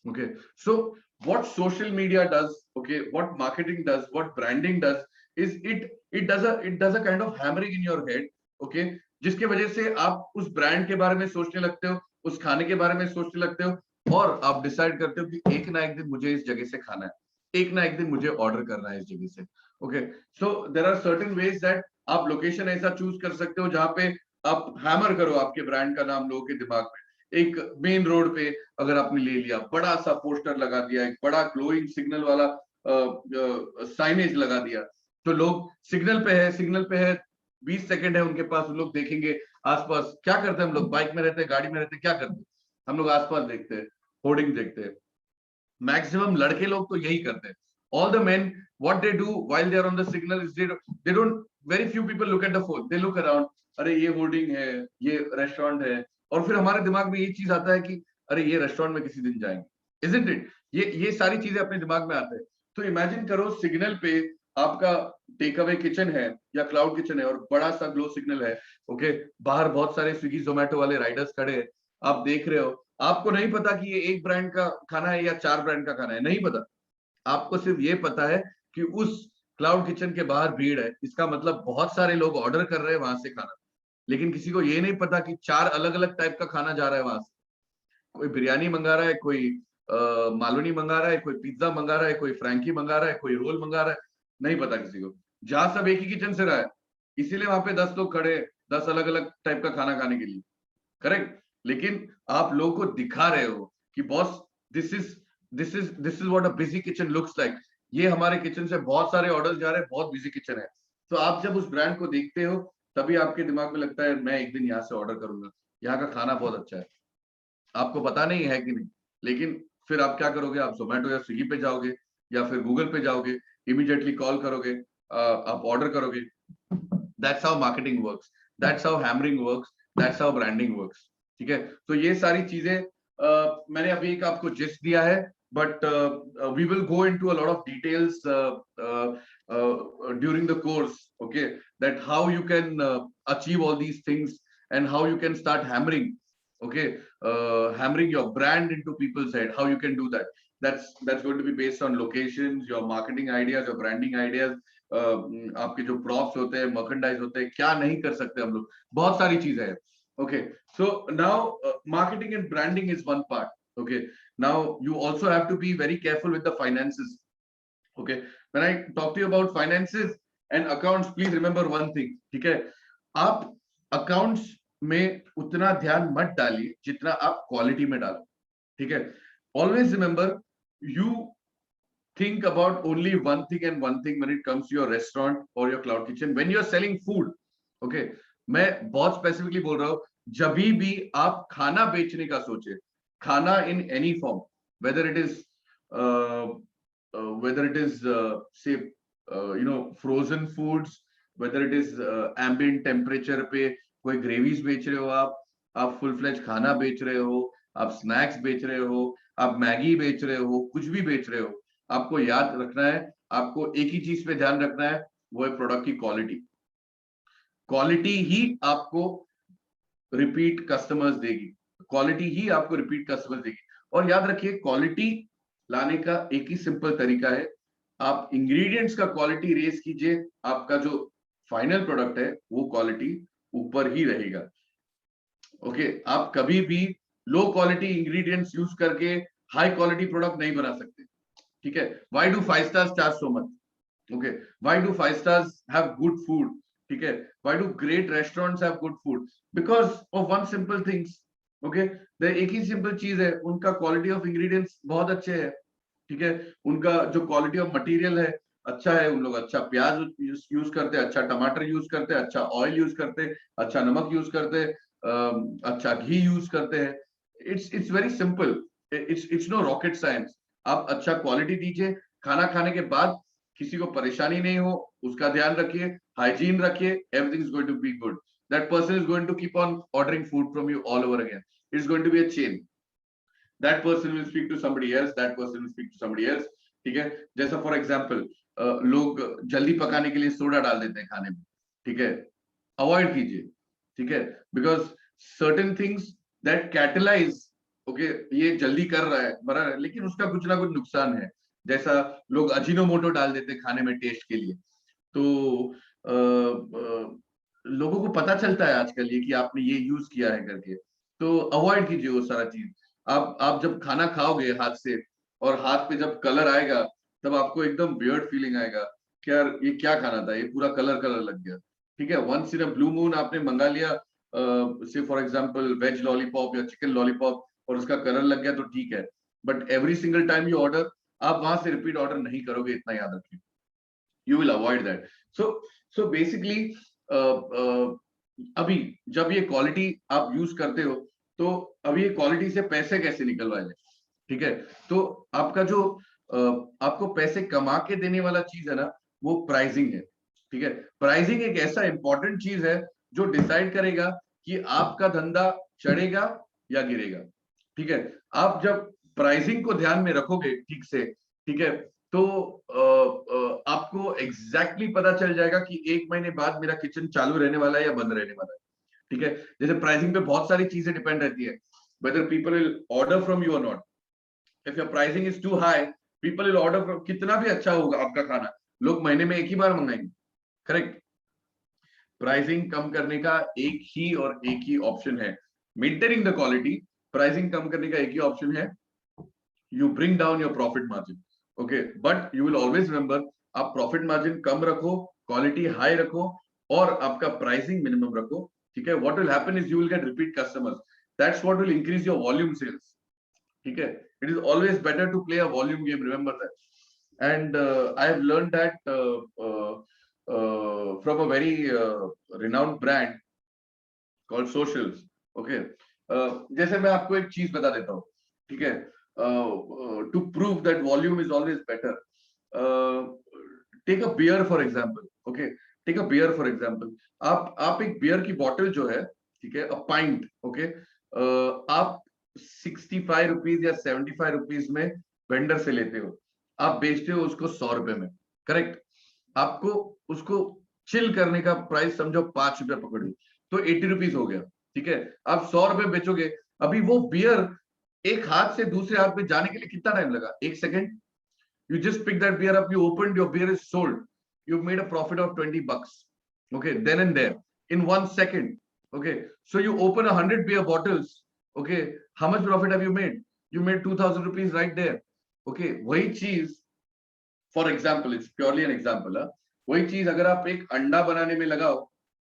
B: Okay, so what social media does, okay, what marketing does, what branding does is it does a kind of hammering in your head, okay, जिसके वजह से आप उस ब्रांड के बारे में सोचने लगते हो, उस खाने के बारे में सोचने लगते हो, और आप डिसाइड करते हो कि एक ना एक दिन मुझे इस जगह से खाना है, एक ना एक दिन मुझे ऑर्डर करना है इस जगह से। Okay, so there are certain ways that आप लोकेशन ऐसा चूज कर सकते हो जहां पे आप हैमर करो आपके ब्रांड का नाम लोगों के दिमाग में। एक मेन रोड पे अगर आपने ले लिया, बड़ा सा पोस्टर लगा दिया, एक बड़ा ग्लोइंग सिग्नल वाला साइनेज लगा दिया, तो लोग सिग्नल पे है, 20 सेकंड है उनके पास, लोग देखेंगे आसपास। क्या करते हैं हम लोग, बाइक में रहते हैं, गाड़ी में रहते हैं, क्या करते हैं हम लोग? आसपास देखते हैं, होर्डिंग देखते हैं। मैक्सिमम लड़के लोग तो यही करते हैं। All the main what they do while they are on the signal is they don't, very few people look at the phone, they look around, अरे ये होर्डिंग है, ये रेस्टोरेंट है, और फिर हमारे दिमाग में ये चीज आता है कि अरे ये रेस्टोरेंट में किसी दिन जाएंगे, इजंट इट? ये सारी चीजें अपने दिमाग में आते हैं। तो इमेजिन करो सिग्नल पे आपका टेक अवे किचन है या क्लाउड किचन है और बड़ा सा ग्लो सिग्नल है। ओके, बाहर बहुत सारे स्विगी जोमेटो वाले राइडर्स खड़े हैं, आप देख रहे हो, आपको नहीं पता कि ये एक ब्रांड का खाना है या 4 ब्रांड का खाना है, नहीं पता। आपको सिर्फ ये पता है कि उस क्लाउड किचन के बाहर भीड़ है, इसका मतलब बहुत सारे लोग ऑर्डर कर रहे हैं वहां से खाना। लेकिन किसी को ये नहीं पता कि 4 अलग अलग टाइप का खाना जा रहा है वहां से। कोई बिरयानी मंगा रहा है, कोई मालवनी मंगा रहा है, कोई पिज्जा मंगा रहा है, कोई फ्रैंकी मंगा रहा है, कोई रोल मंगा रहा है, नहीं पता किसी को। जहां सब एक ही किचन से रहा है, इसीलिए वहां पे 10 लोग खड़े, 10 अलग अलग टाइप का खाना खाने के लिए, करेक्ट। लेकिन आप लोगों को दिखा रहे हो कि boss, this is what a busy kitchen looks like. ये हमारे किचन से बहुत सारे ऑर्डर्स जा रहे हैं, बहुत बिजी किचन है। तो आप जब उस ब्रांड को देखते हो, तभी आपके दिमाग में लगता है मैं एक दिन यहाँ से ऑर्डर करूंगा, यहाँ का खाना बहुत अच्छा है। आपको पता नहीं है कि नहीं, लेकिन फिर आप क्या करोगे, आप जोमेटो या स्विगी पे जाओगे या फिर गूगल पे जाओगे, इमीडिएटली कॉल करोगे, आप ऑर्डर करोगे। That's how marketing works, that's how hammering works, that's how branding works. ठीक है, तो ये सारी चीजें मैंने अभी एक आपको जिस्ट दिया है, but we will go into a lot of details during the course, okay, that how you can achieve all these things and how you can start hammering, okay, hammering your brand into people's head, how you can do that. That's going to be based on locations, your marketing ideas, your branding ideas, आपके जो props होते हैं, merchandise होते हैं, क्या नहीं कर सकते हम लोग, बहुत सारी चीजें हैं। Okay, so now marketing and branding is one part. Okay, now you also have to be very careful with the finances. Okay, when I talk to you about finances and accounts, please remember one thing. ठीक है, आप accounts में उतना ध्यान मत डालिए जितना आप quality में डालो। ठीक है, always remember, you think about only one thing and one thing when it comes to your restaurant or your cloud kitchen when you are selling food. Okay, मैं बहुत स्पेसिफिकली बोल रहा हूँ, जब भी आप खाना बेचने का सोचे, खाना in any form, whether it is say frozen foods, whether it is ambient temperature पे कोई ग्रेवीज बेच रहे हो, आप फुल फ्लेज खाना बेच रहे हो, आप स्नैक्स बेच रहे हो, आप मैगी बेच रहे हो, कुछ भी बेच रहे हो, आपको याद रखना है, आपको एक ही चीज पे ध्यान रखना है, वो है प्रोडक्ट की क्वालिटी। क्वालिटी ही आपको रिपीट कस्टमर्स देगी, क्वालिटी ही आपको रिपीट कस्टमर्स देगी। और याद रखिए, क्वालिटी लाने का एक ही सिंपल तरीका है, आप इंग्रेडिएंट्स का क्वालिटी रेज कीजिए, आपका जो फाइनल प्रोडक्ट है वो क्वालिटी ऊपर ही रहेगा। ओके, आप कभी भी लो क्वालिटी इंग्रेडिएंट्स यूज करके हाई क्वालिटी प्रोडक्ट नहीं बना सकते। ठीक है, why do 5 stars charge so much? Okay, why do 5 stars have good food? ठीक है, why do great restaurants have good food? Because of one simple things. Okay, एक ही simple चीज है, उनका क्वालिटी ऑफ इंग्रेडिएंट्स बहुत अच्छे है। ठीक है, उनका जो क्वालिटी ऑफ मटेरियल है अच्छा है, उन लोग अच्छा प्याज यूज करते हैं, अच्छा टमाटर यूज करते हैं, अच्छा ऑयल यूज करते हैं, अच्छा नमक यूज करते हैं, अच्छा घी यूज करते हैं। It's very simple, it's no rocket science. आप अच्छा क्वालिटी दीजिए, खाना खाने के बाद किसी को परेशानी नहीं हो, उसका ध्यान रखिए, हाइजीन रखिए, everything is going to be good. That person is going to keep on ordering food from you all over again. It's going to be a chain. That person will speak to somebody else, that person will speak to somebody else. ठीक है, जैसा for example लोग जल्दी पकाने के लिए soda डाल देते हैं खाने में। ठीक है, अवॉइड कीजिए। ठीक है, because certain things that catalyse, okay, ये जल्दी कर रहा है, बराबर, लेकिन उसका कुछ ना कुछ नुकसान है। जैसा लोग अजीनोमोटो डाल देते हैं खाने में टेस्ट के लिए, तो लोगों को पता चलता है आजकल ये कि आपने ये यूज किया है करके, तो अवॉइड कीजिए वो सारा चीज। आप जब खाना खाओगे हाथ से, और हाथ पे जब कलर आएगा, तब आपको एकदम वियर्ड फीलिंग आएगा कि यार ये क्या खाना था, ये पूरा कलर कलर लग गया। ठीक है, once in a blue moon आपने मंगा लिया, say for example veg lollipop या चिकन लॉलीपॉप, और उसका कलर लग गया तो ठीक है, but every single time you order, आप वहां से रिपीट ऑर्डर नहीं करोगे, इतना याद रखिए। You will avoid that. So basically अभी जब ये क्वालिटी आप यूज करते हो, तो अभी ये क्वालिटी से पैसे कैसे निकलवाए जाए? ठीक है, तो आपका जो आपको पैसे कमा के देने वाला चीज है ना, वो प्राइसिंग है। ठीक है, प्राइसिंग एक ऐसा इंपॉर्टेंट चीज है जो डिसाइड करेगा कि आपका धंधा चढ़ेगा या गिरेगा। ठीक है, आप जब प्राइसिंग को ध्यान में रखोगे ठीक से, ठीक है, तो आपको एग्जैक्टली पता चल जाएगा कि 1 महीने बाद मेरा किचन चालू रहने वाला है या बंद रहने वाला है। ठीक है, जैसे प्राइसिंग पे बहुत सारी चीजें डिपेंड रहती है, whether people will order from you or not. If your pricing is too high, people will order from, कितना भी अच्छा होगा आपका खाना, लोग महीने में एक ही बार मंगाएंगे। करेक्ट, प्राइसिंग कम करने का एक ही और एक ही ऑप्शन है, मेंटेनिंग द क्वालिटी। प्राइसिंग कम करने का एक ही ऑप्शन है, you bring down your profit margin. Okay, but you will always remember आप प्रॉफिट मार्जिन कम रखो, क्वालिटी हाई रखो और आपका प्राइसिंग मिनिमम रखो, ठीक है। What will happen is you will get repeat customers, that's what will increase your volume sales, ठीक है। It is always better to play a volume game, remember that. And I have learn that from a very renowned brand called Socials, okay। जैसे मैं आपको एक चीज बता देता हूँ, ठीक है, to prove that volume is always better, take a beer for example, okay, take a beer for example। आप एक बियर की बॉटल जो है, ठीक है, अ पाइंट, ओके, आप 65 रुपीज या 75 रुपीज में वेंडर से लेते हो, आप बेचते हो उसको 100 रुपए में, करेक्ट। आपको उसको चिल करने का प्राइस समझो 5 रुपए पकड़ो, तो 80 रुपीज हो गया, ठीक है। आप 100 रुपए बेचोगे, अभी वो बियर एक हाथ से दूसरे हाथ में जाने के लिए कितना टाइम लगा? 1 second. You just pick that beer up, you opened, your beer is sold, you've made a profit of $20, okay, then and there, in 1 second, okay। So you open 100 beer bottles, okay, how much profit have you made? You made 2,000 rupees right there, okay। वही चीज, for example, it's purely an example, वही चीज अगर आप एक अंडा बनाने में लगाओ,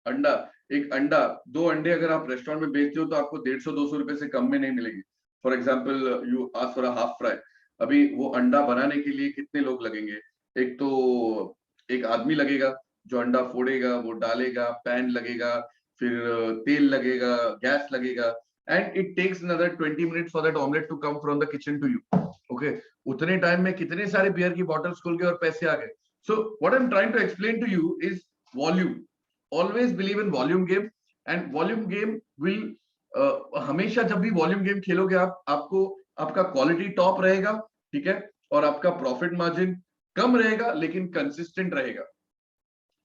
B: अंडा, एक अंडा, 2 अंडे अगर आप रेस्टोरेंट में बेचते हो तो आपको 150-200 रुपए से कम में नहीं मिलेगी। For example, you ask for a half fry, अभी वो अंडा बनाने के लिए कितने लोग लगेंगे? एक तो एक आदमी लगेगा जो अंडा फोड़ेगा, वो डालेगा, पैन लगेगा, फिर तेल लगेगा, गैस लगेगा, and it takes another 20 minutes for that omelette to come from the kitchen to you, okay. उतने टाइम में कितने सारे बियर की बॉटल्स खुल गए और पैसे आ गए। So what I am trying to explain to you is volume, always believe in volume game, and volume game will, हमेशा जब भी वॉल्यूम गेम खेलोगे आप, आपको आपका क्वालिटी टॉप रहेगा, ठीक है, और आपका प्रॉफिट मार्जिन कम रहेगा लेकिन कंसिस्टेंट रहेगा,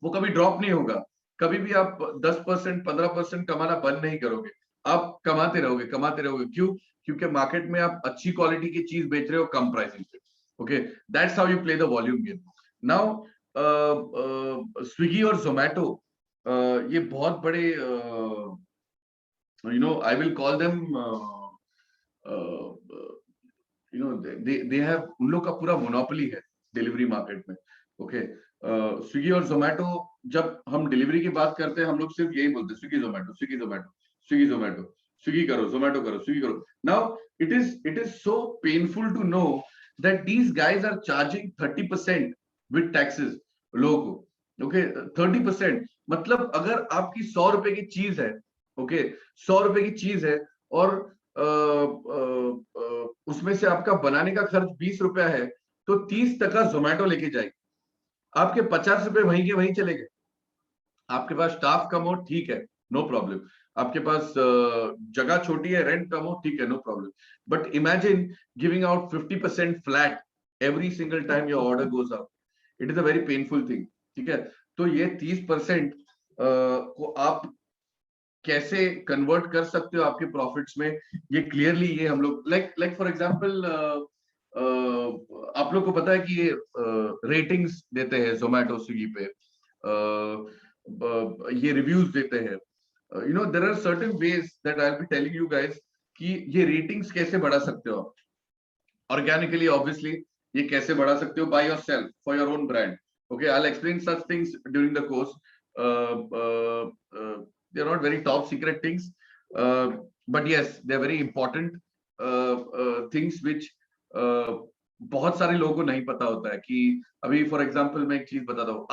B: वो कभी ड्रॉप नहीं होगा। कभी भी आप 10% 15% कमाना बंद नहीं करोगे, आप कमाते रहोगे, कमाते रहोगे। क्यों? क्योंकि मार्केट में आप अच्छी क्वालिटी की चीज बेच रहे हो कम प्राइसिंग पे, okay. That's how you play the volume game. Now Swiggy और जोमैटो, ये बहुत बड़े, you know, I will call them, you know, they have, उन लोग का पूरा मोनोपोली है डिलीवरी मार्केट में, ओके। स्विगी और जोमैटो, जब हम डिलीवरी की बात करते हैं हम लोग सिर्फ यही बोलते हैं, स्विगी जोमैटो, स्विगी जोमैटो, स्विगी जोमैटो, स्विगी करो, जोमैटो करो, स्विगी करो। Now it is so painful to know that these guys are charging 30% with taxes लोगों को, ओके। 30%, मतलब अगर आपकी 100 रुपए की चीज है, ओके, 100 रुपए की चीज है, और उसमें से आपका बनाने का खर्च 20 रुपया है, तो 30% जोमैटो लेके जाएगी, आपके 50 रुपए वहीं के वहीं चले गए। आपके पास स्टाफ कम हो, ठीक है, नो प्रॉब्लम। आपके पास जगह छोटी है, रेंट कम हो, ठीक है, no problem. But imagine giving out 50% flat every single time your order goes out, it is a very painful thing, ठीक है। तो ये 30% को आप कैसे कन्वर्ट कर सकते हो आपके प्रॉफिट्स में, ये क्लियरली, ये हम लोग, लाइक फॉर एग्जांपल, आप लोग को पता है कि ये रेटिंग्स देते हैं जोमैटो, स्विगी पे, ये रिव्यूज देते हैं, you know, there are certain ways that I will be telling you guys कि ये रेटिंग्स कैसे बढ़ा सकते हो आप ऑर्गेनिकली, ऑब्वियसली। ये कैसे बढ़ा सकते हो? By yourself, for your own brand, okay. I will explain such things during the course, they are not very top secret things, but yes, they are very important things which बहुत सारे लोगों को नहीं पता होता है। कि अभी फॉर एग्जांपल मैं एक चीज बताता हूँ,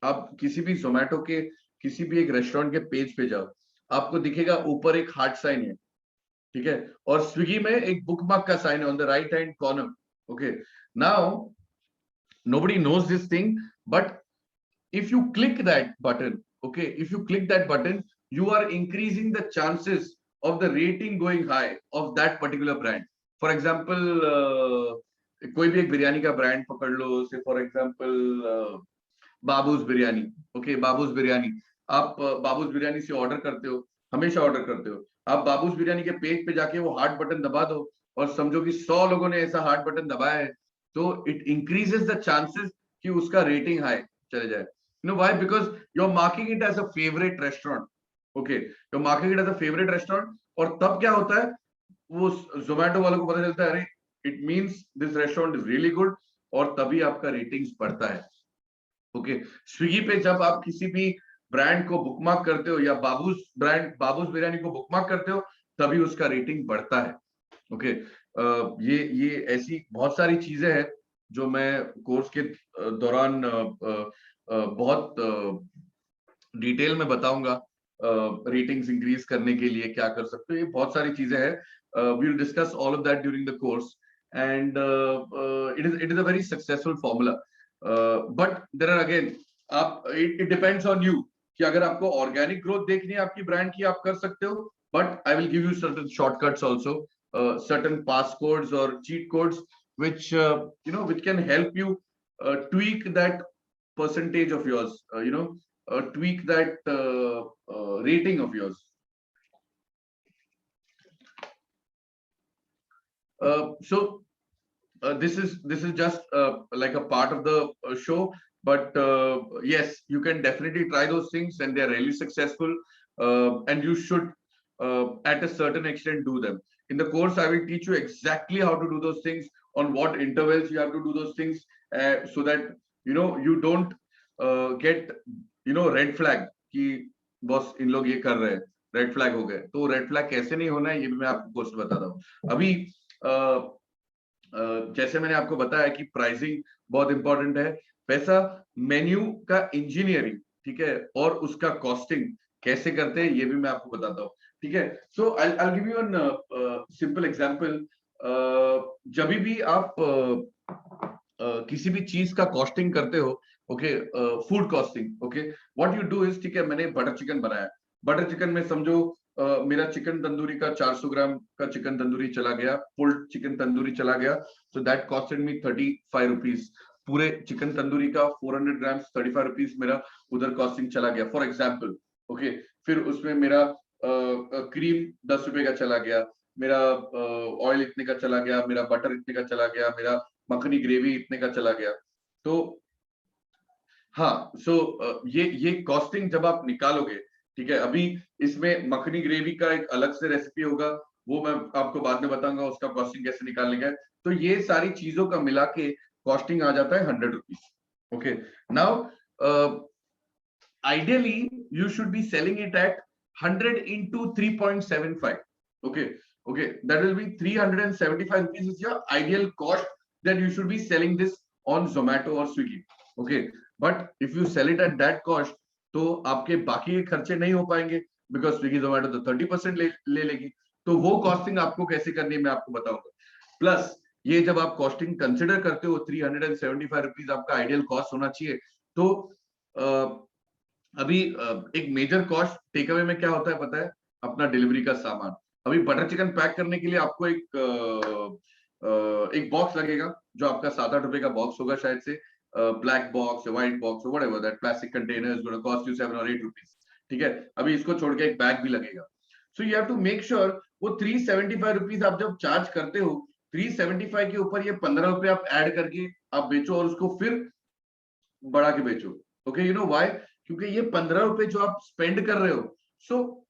B: आप किसी भी जोमैटो के किसी भी एक रेस्टोरेंट के पेज पे जाओ, आपको दिखेगा ऊपर एक हार्ट साइन है, ठीक है, और स्विगी में एक बुक मार्क का साइन है on the right hand corner, okay. Now nobody knows this thing, but if you click that button, okay, if you click that button, you are increasing the chances of the rating going high of that particular brand। for example, कोई भी एक बिरयानी का brand पकड़ लो, से for example babus biryani, okay, babus biryani, आप बाबूज बिरयानी से order करते हो, हमेशा ऑर्डर करते हो, आप बाबूज बिरयानी के पेज पे जाके वो हार्ट बटन दबा दो, और समझो कि 100 लोगों ने ऐसा हार्ट बटन दबाया है, तो इट इंक्रीजेस द चांसेस कि उसका रेटिंग हाई चले जाए। You know why? Because you're marking it as a favorite restaurant, okay, you're marking it as a favorite restaurant, और तब क्या होता है, वो जोमैटो वालों को पता चलता है, अरे it means this restaurant is really good, और तभी आपका रेटिंग्स बढ़ता है। ओके, स्विगी पे जब आप किसी भी ब्रांड को बुकमार्क करते हो या बाबूस बिरयानी को बुकमार्क करते हो, तभी उसका रेटिंग बढ़ता है। ओके, ये ऐसी बहुत सारी चीजें हैं जो मैं कोर्स के दौरान बहुत डिटेल में बताऊंगा। रेटिंग्स इंक्रीज करने के लिए क्या कर सकते हो, ये बहुत सारी चीजें हैं। We will discuss all of that during the course, and it is a very successful formula. But there are again, आप इट डिपेंड्स ऑन यू कि अगर आपको ऑर्गेनिक ग्रोथ देखनी है आपकी ब्रांड की, आप कर सकते हो, but I will give you certain shortcuts also, certain passcodes or cheat codes which which can help you tweak that percentage of yours, tweak that rating of yours. So this is just like a part of the show, but yes, you can definitely try those things and they are really successful, and you should at a certain extent do them. In the course, I will teach you exactly how to do those things, on what intervals you have to do those things, so that you don't get red flag कि boss इन लोग ये कर रहे हैं, red flag हो गए। तो red flag कैसे नहीं होना है, ये भी मैं आपको कोर्स में बताता हूँ। अभी जैसे मैंने आपको बताया कि प्राइसिंग बहुत इंपॉर्टेंट है, वैसा मेन्यू का इंजीनियरिंग, ठीक है, और उसका कॉस्टिंग कैसे करते हैं ये भी मैं आपको बताता हूँ, ठीक है। So I give you an simple example. जब भी आप किसी भी चीज का कॉस्टिंग करते हो, okay, food costing, okay, what you do is, ठीक है, मैंने बटर चिकन बनाया, बटर चिकन में समझो मेरा चिकन तंदूरी का 400 ग्राम का चिकन तंदूरी चला गया, फुल चिकन तंदूरी चला गया, so that costed me 35 rupees. पूरे चिकन तंदूरी का 400 ग्राम 35 रुपीज मेरा उधर कॉस्टिंग चला गया, फॉर एग्जाम्पल, ओके। फिर उसमें मेरा क्रीम 10 रुपए का चला गया, मेरा ऑयल इतने का चला गया, मेरा बटर इतने का चला गया, मेरा मखनी ग्रेवी इतने का चला गया। तो हाँ, सो ये कॉस्टिंग जब आप निकालोगे, ठीक है, अभी इसमें मखनी ग्रेवी का एक अलग से रेसिपी होगा, वो मैं आपको बाद में बताऊंगा उसका कॉस्टिंग कैसे निकालने का है। तो ये सारी चीजों का मिला के कॉस्टिंग आ जाता है 100 rupees. Okay, now ideally you should be selling it at 100 into 3.75. Okay, that will be 375 rupees is your ideal cost that you should be selling this on Zomato or Swiggy. Okay, but if you sell it at that cost, तो आपके बाकी के खर्चे नहीं हो पाएंगे, because Swiggy Zomato तो 30% ले लेगी। तो वो कॉस्टिंग आपको कैसे करनी है मैं आपको बताऊंगा। प्लस ये जब आप कॉस्टिंग कंसिडर करते हो 375 रुपीज आपका आइडियल कॉस्ट होना चाहिए। तो अभी एक मेजर कॉस्ट टेक अवे में क्या होता है पता है, अपना डिलीवरी का सामान। अभी बटर चिकन पैक करने के लिए आपको एक बॉक्स लगेगा, जो आपका 7-8 रुपए का बॉक्स होगा शायद से, black box, white box, whatever that plastic container is gonna cost you 7 or 8 rupees, ठीक है। अभी इसको छोड़ के एक बैग भी लगेगा। So you have to make sure वो 375 रुपीस आप जब चार्ज करते हो, 375 के ऊपर ये 15 रुपए आप ऐड करके आप बेचो और उसको फिर बढ़ा के बेचो। ओके, यू नो व्हाई, क्योंकि ये 15 रुपए जो आप स्पेंड कर रहे हो, सो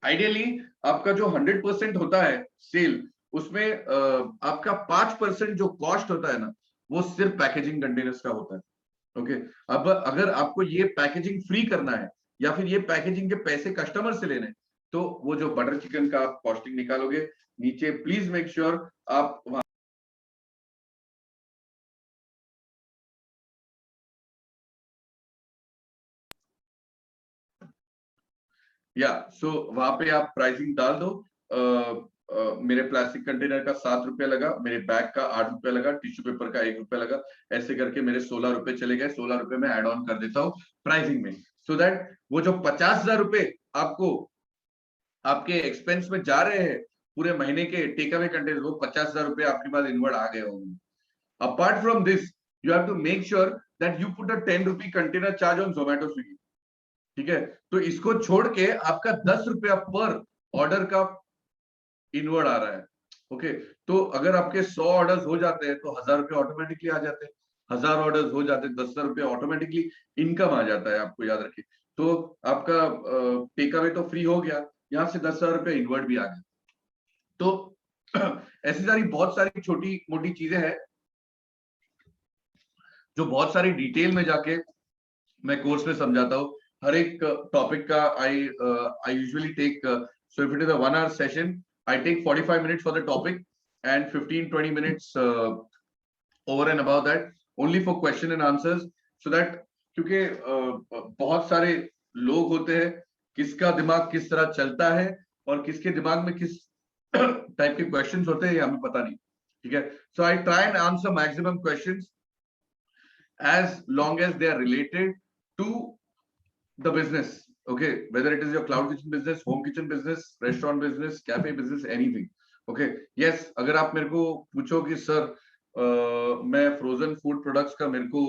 B: आइडियली आपका जो 100% होता है सेल, उसमें आपका 5% जो कॉस्ट होता है ना, वो सिर्फ पैकेजिंग कंटेनर्स का होता है। ओके, अब अगर आपको ये पैकेजिंग फ्री करना है या फिर ये पैकेजिंग के पैसे कस्टमर से लेने, तो वो जो बटर चिकन का आप कॉस्टिंग निकालोगे नीचे, प्लीज मेक श्योर आप सो वहां पे आप प्राइसिंग डाल दो। मेरे प्लास्टिक कंटेनर का 7 रुपया लगा, मेरे बैग का 8 रुपया लगा, टिश्यू पेपर का 1 रुपया लगा, ऐसे करके मेरे 16 रुपए चले गए। 16 रुपए में एड ऑन कर देता हूँ प्राइसिंग में, सो दैट वो जो 50,000 रुपए आपको आपके एक्सपेंस में जा रहे हैं पूरे महीने के टेक अवे कंटेनर, वो 50,000 रुपए आपके पास इनवर्ड आ गए होंगे। Apart from this, you have to make sure that you put a 10 rupee container charge on Zomato Swiggy, ठीक है। तो इसको छोड़ के आपका 10 रुपया पर ऑर्डर का इनवर्ड आ रहा है। ओके, तो अगर आपके 100 ऑर्डर्स हो जाते हैं तो 1000 रुपये ऑटोमेटिकली आ जाते हैं। 1000 ऑर्डर्स हो जाते हैं 10,000 रुपये ऑटोमेटिकली इनकम आ जाता है, आपको याद रखिए। तो आपका टेक अवे तो फ्री हो गया, यहाँ से 10,000 रुपये इनवर्ड भी आ गया। तो ऐसी सारी बहुत सारी छोटी मोटी चीजें हैं जो बहुत सारी डिटेल में जाके मैं कोर्स में समझाता हूँ हर एक टॉपिक का I usually take so if it is a 1 hour session I take 45 minutes for the topic and 15-20 minutes over and above that only for question and answers so that क्योंकि बहुत सारे लोग होते हैं किसका दिमाग किस तरह चलता है और किसके दिमाग में किस टाइप के क्वेश्चंस होते हैं हमें पता नहीं ठीक है so I try and answer maximum questions as long as they are related to the business okay whether it is your cloud kitchen business home kitchen business restaurant business cafe business anything okay yes अगर आप मेरे को पूछो कि sir मैं frozen food products का मेरे को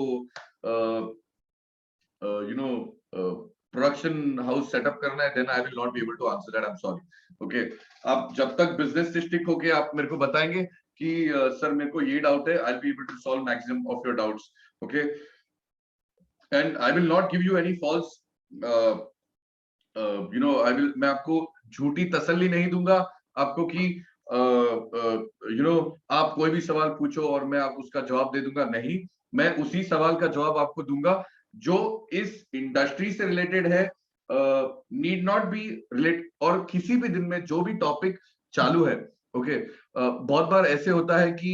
B: you know production house setup करना है then I will not be able to answer that I am sorry okay आप जब तक बिजनेस से स्टिक होके आप मेरे को बताएंगे कि सर मेरे को ये डाउट है I will be able to solve maximum of your doubts okay and I will not give you any false मैं आपको झूठी तसल्ली नहीं दूंगा आपको कि आप कोई भी सवाल पूछो और मैं आप उसका जवाब दे दूंगा नहीं मैं उसी सवाल का जवाब आपको दूंगा जो इस इंडस्ट्री से रिलेटेड है नीड नॉट बी रिलेट और किसी भी दिन में जो भी टॉपिक चालू है ओके बहुत बार ऐसे होता है कि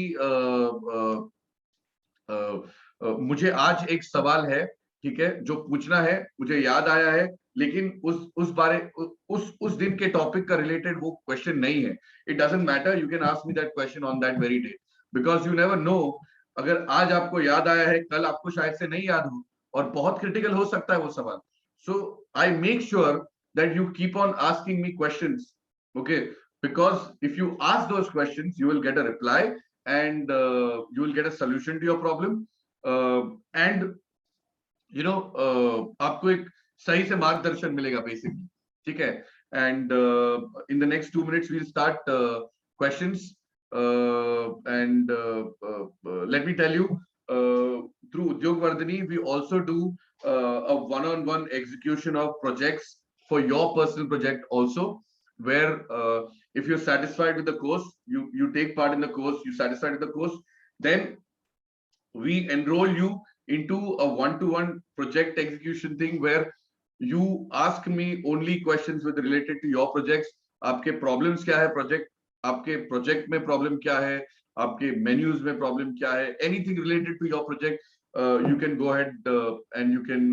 B: मुझे आज एक सवाल है ठीक है जो पूछना है मुझे याद आया है लेकिन उस दिन के टॉपिक का रिलेटेड वो क्वेश्चन नहीं है it doesn't matter you can ask me that question on that very day because you never know अगर आज आपको याद आया है कल आपको शायद से नहीं याद हो और बहुत क्रिटिकल हो सकता है वो सवाल so I make sure that you keep on asking me questions okay because if you ask those questions you will get a reply and you will get a solution to your problem and आपको एक सही से मार्गदर्शन मिलेगा basically ठीक है and in the next 2 minutes we'll start questions and let me tell you through Udyog Vardhani we also do a one-on-one execution of projects for your personal project also where if you're satisfied with the course you take part in the course you're satisfied with the course then we enroll you into a one-to-one project execution thing where you ask me only questions with related to your projects आपके problems क्या है project आपके project में problem क्या है आपके menus में problem क्या है anything related to your project you can go ahead and you can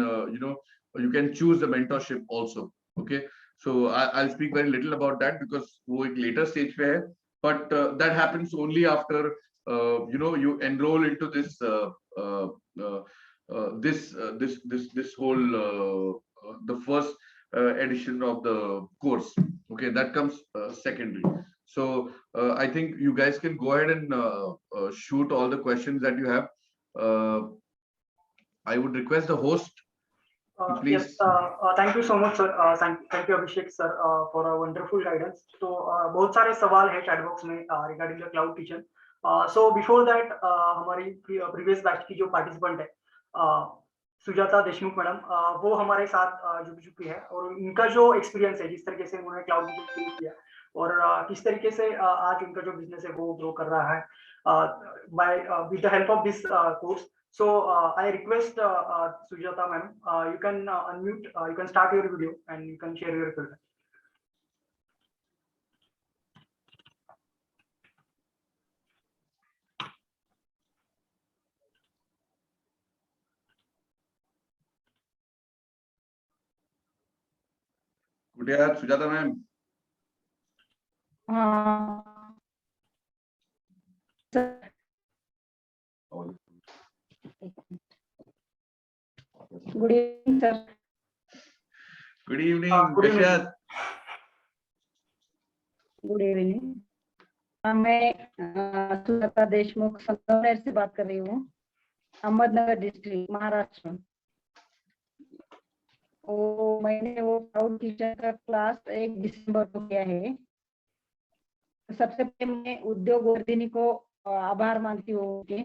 B: you can choose the mentorship also okay so I'll speak very little about that because वो एक later stage पे है but that happens only after you enroll into this this whole the first edition of the course okay that comes secondary so I think you guys can go ahead and shoot all the questions that you have I would request the host please
A: yes thank you so much sir thank you Abhishek sir for a wonderful guidance तो बहुत सारे सवाल हैं chat box में regarding the cloud kitchen so before that हमारी previous batch की जो participant है सुजाता देशमुख मैडम वो हमारे साथ जुड़ चुकी है और इनका जो एक्सपीरियंस है जिस तरीके से उन्होंने क्लाउड किचन किया और किस तरीके से आज उनका जो बिजनेस है वो ग्रो कर रहा है by with the help of this course so I request Sujata ma'am you can unmute you can start your video and you can share your feedback
B: good day Sujata ma'am
C: good evening sir
B: good evening
C: good evening मैं सुजाता देशमुख संगमनेर से बात कर रही हूँ Ahmednagar district Maharashtra मैंने वो cloud kitchen का class 1 दिसंबर को किया है सबसे पहले मैं उद्योग वर्धिनी को आभार मानती हूँ कि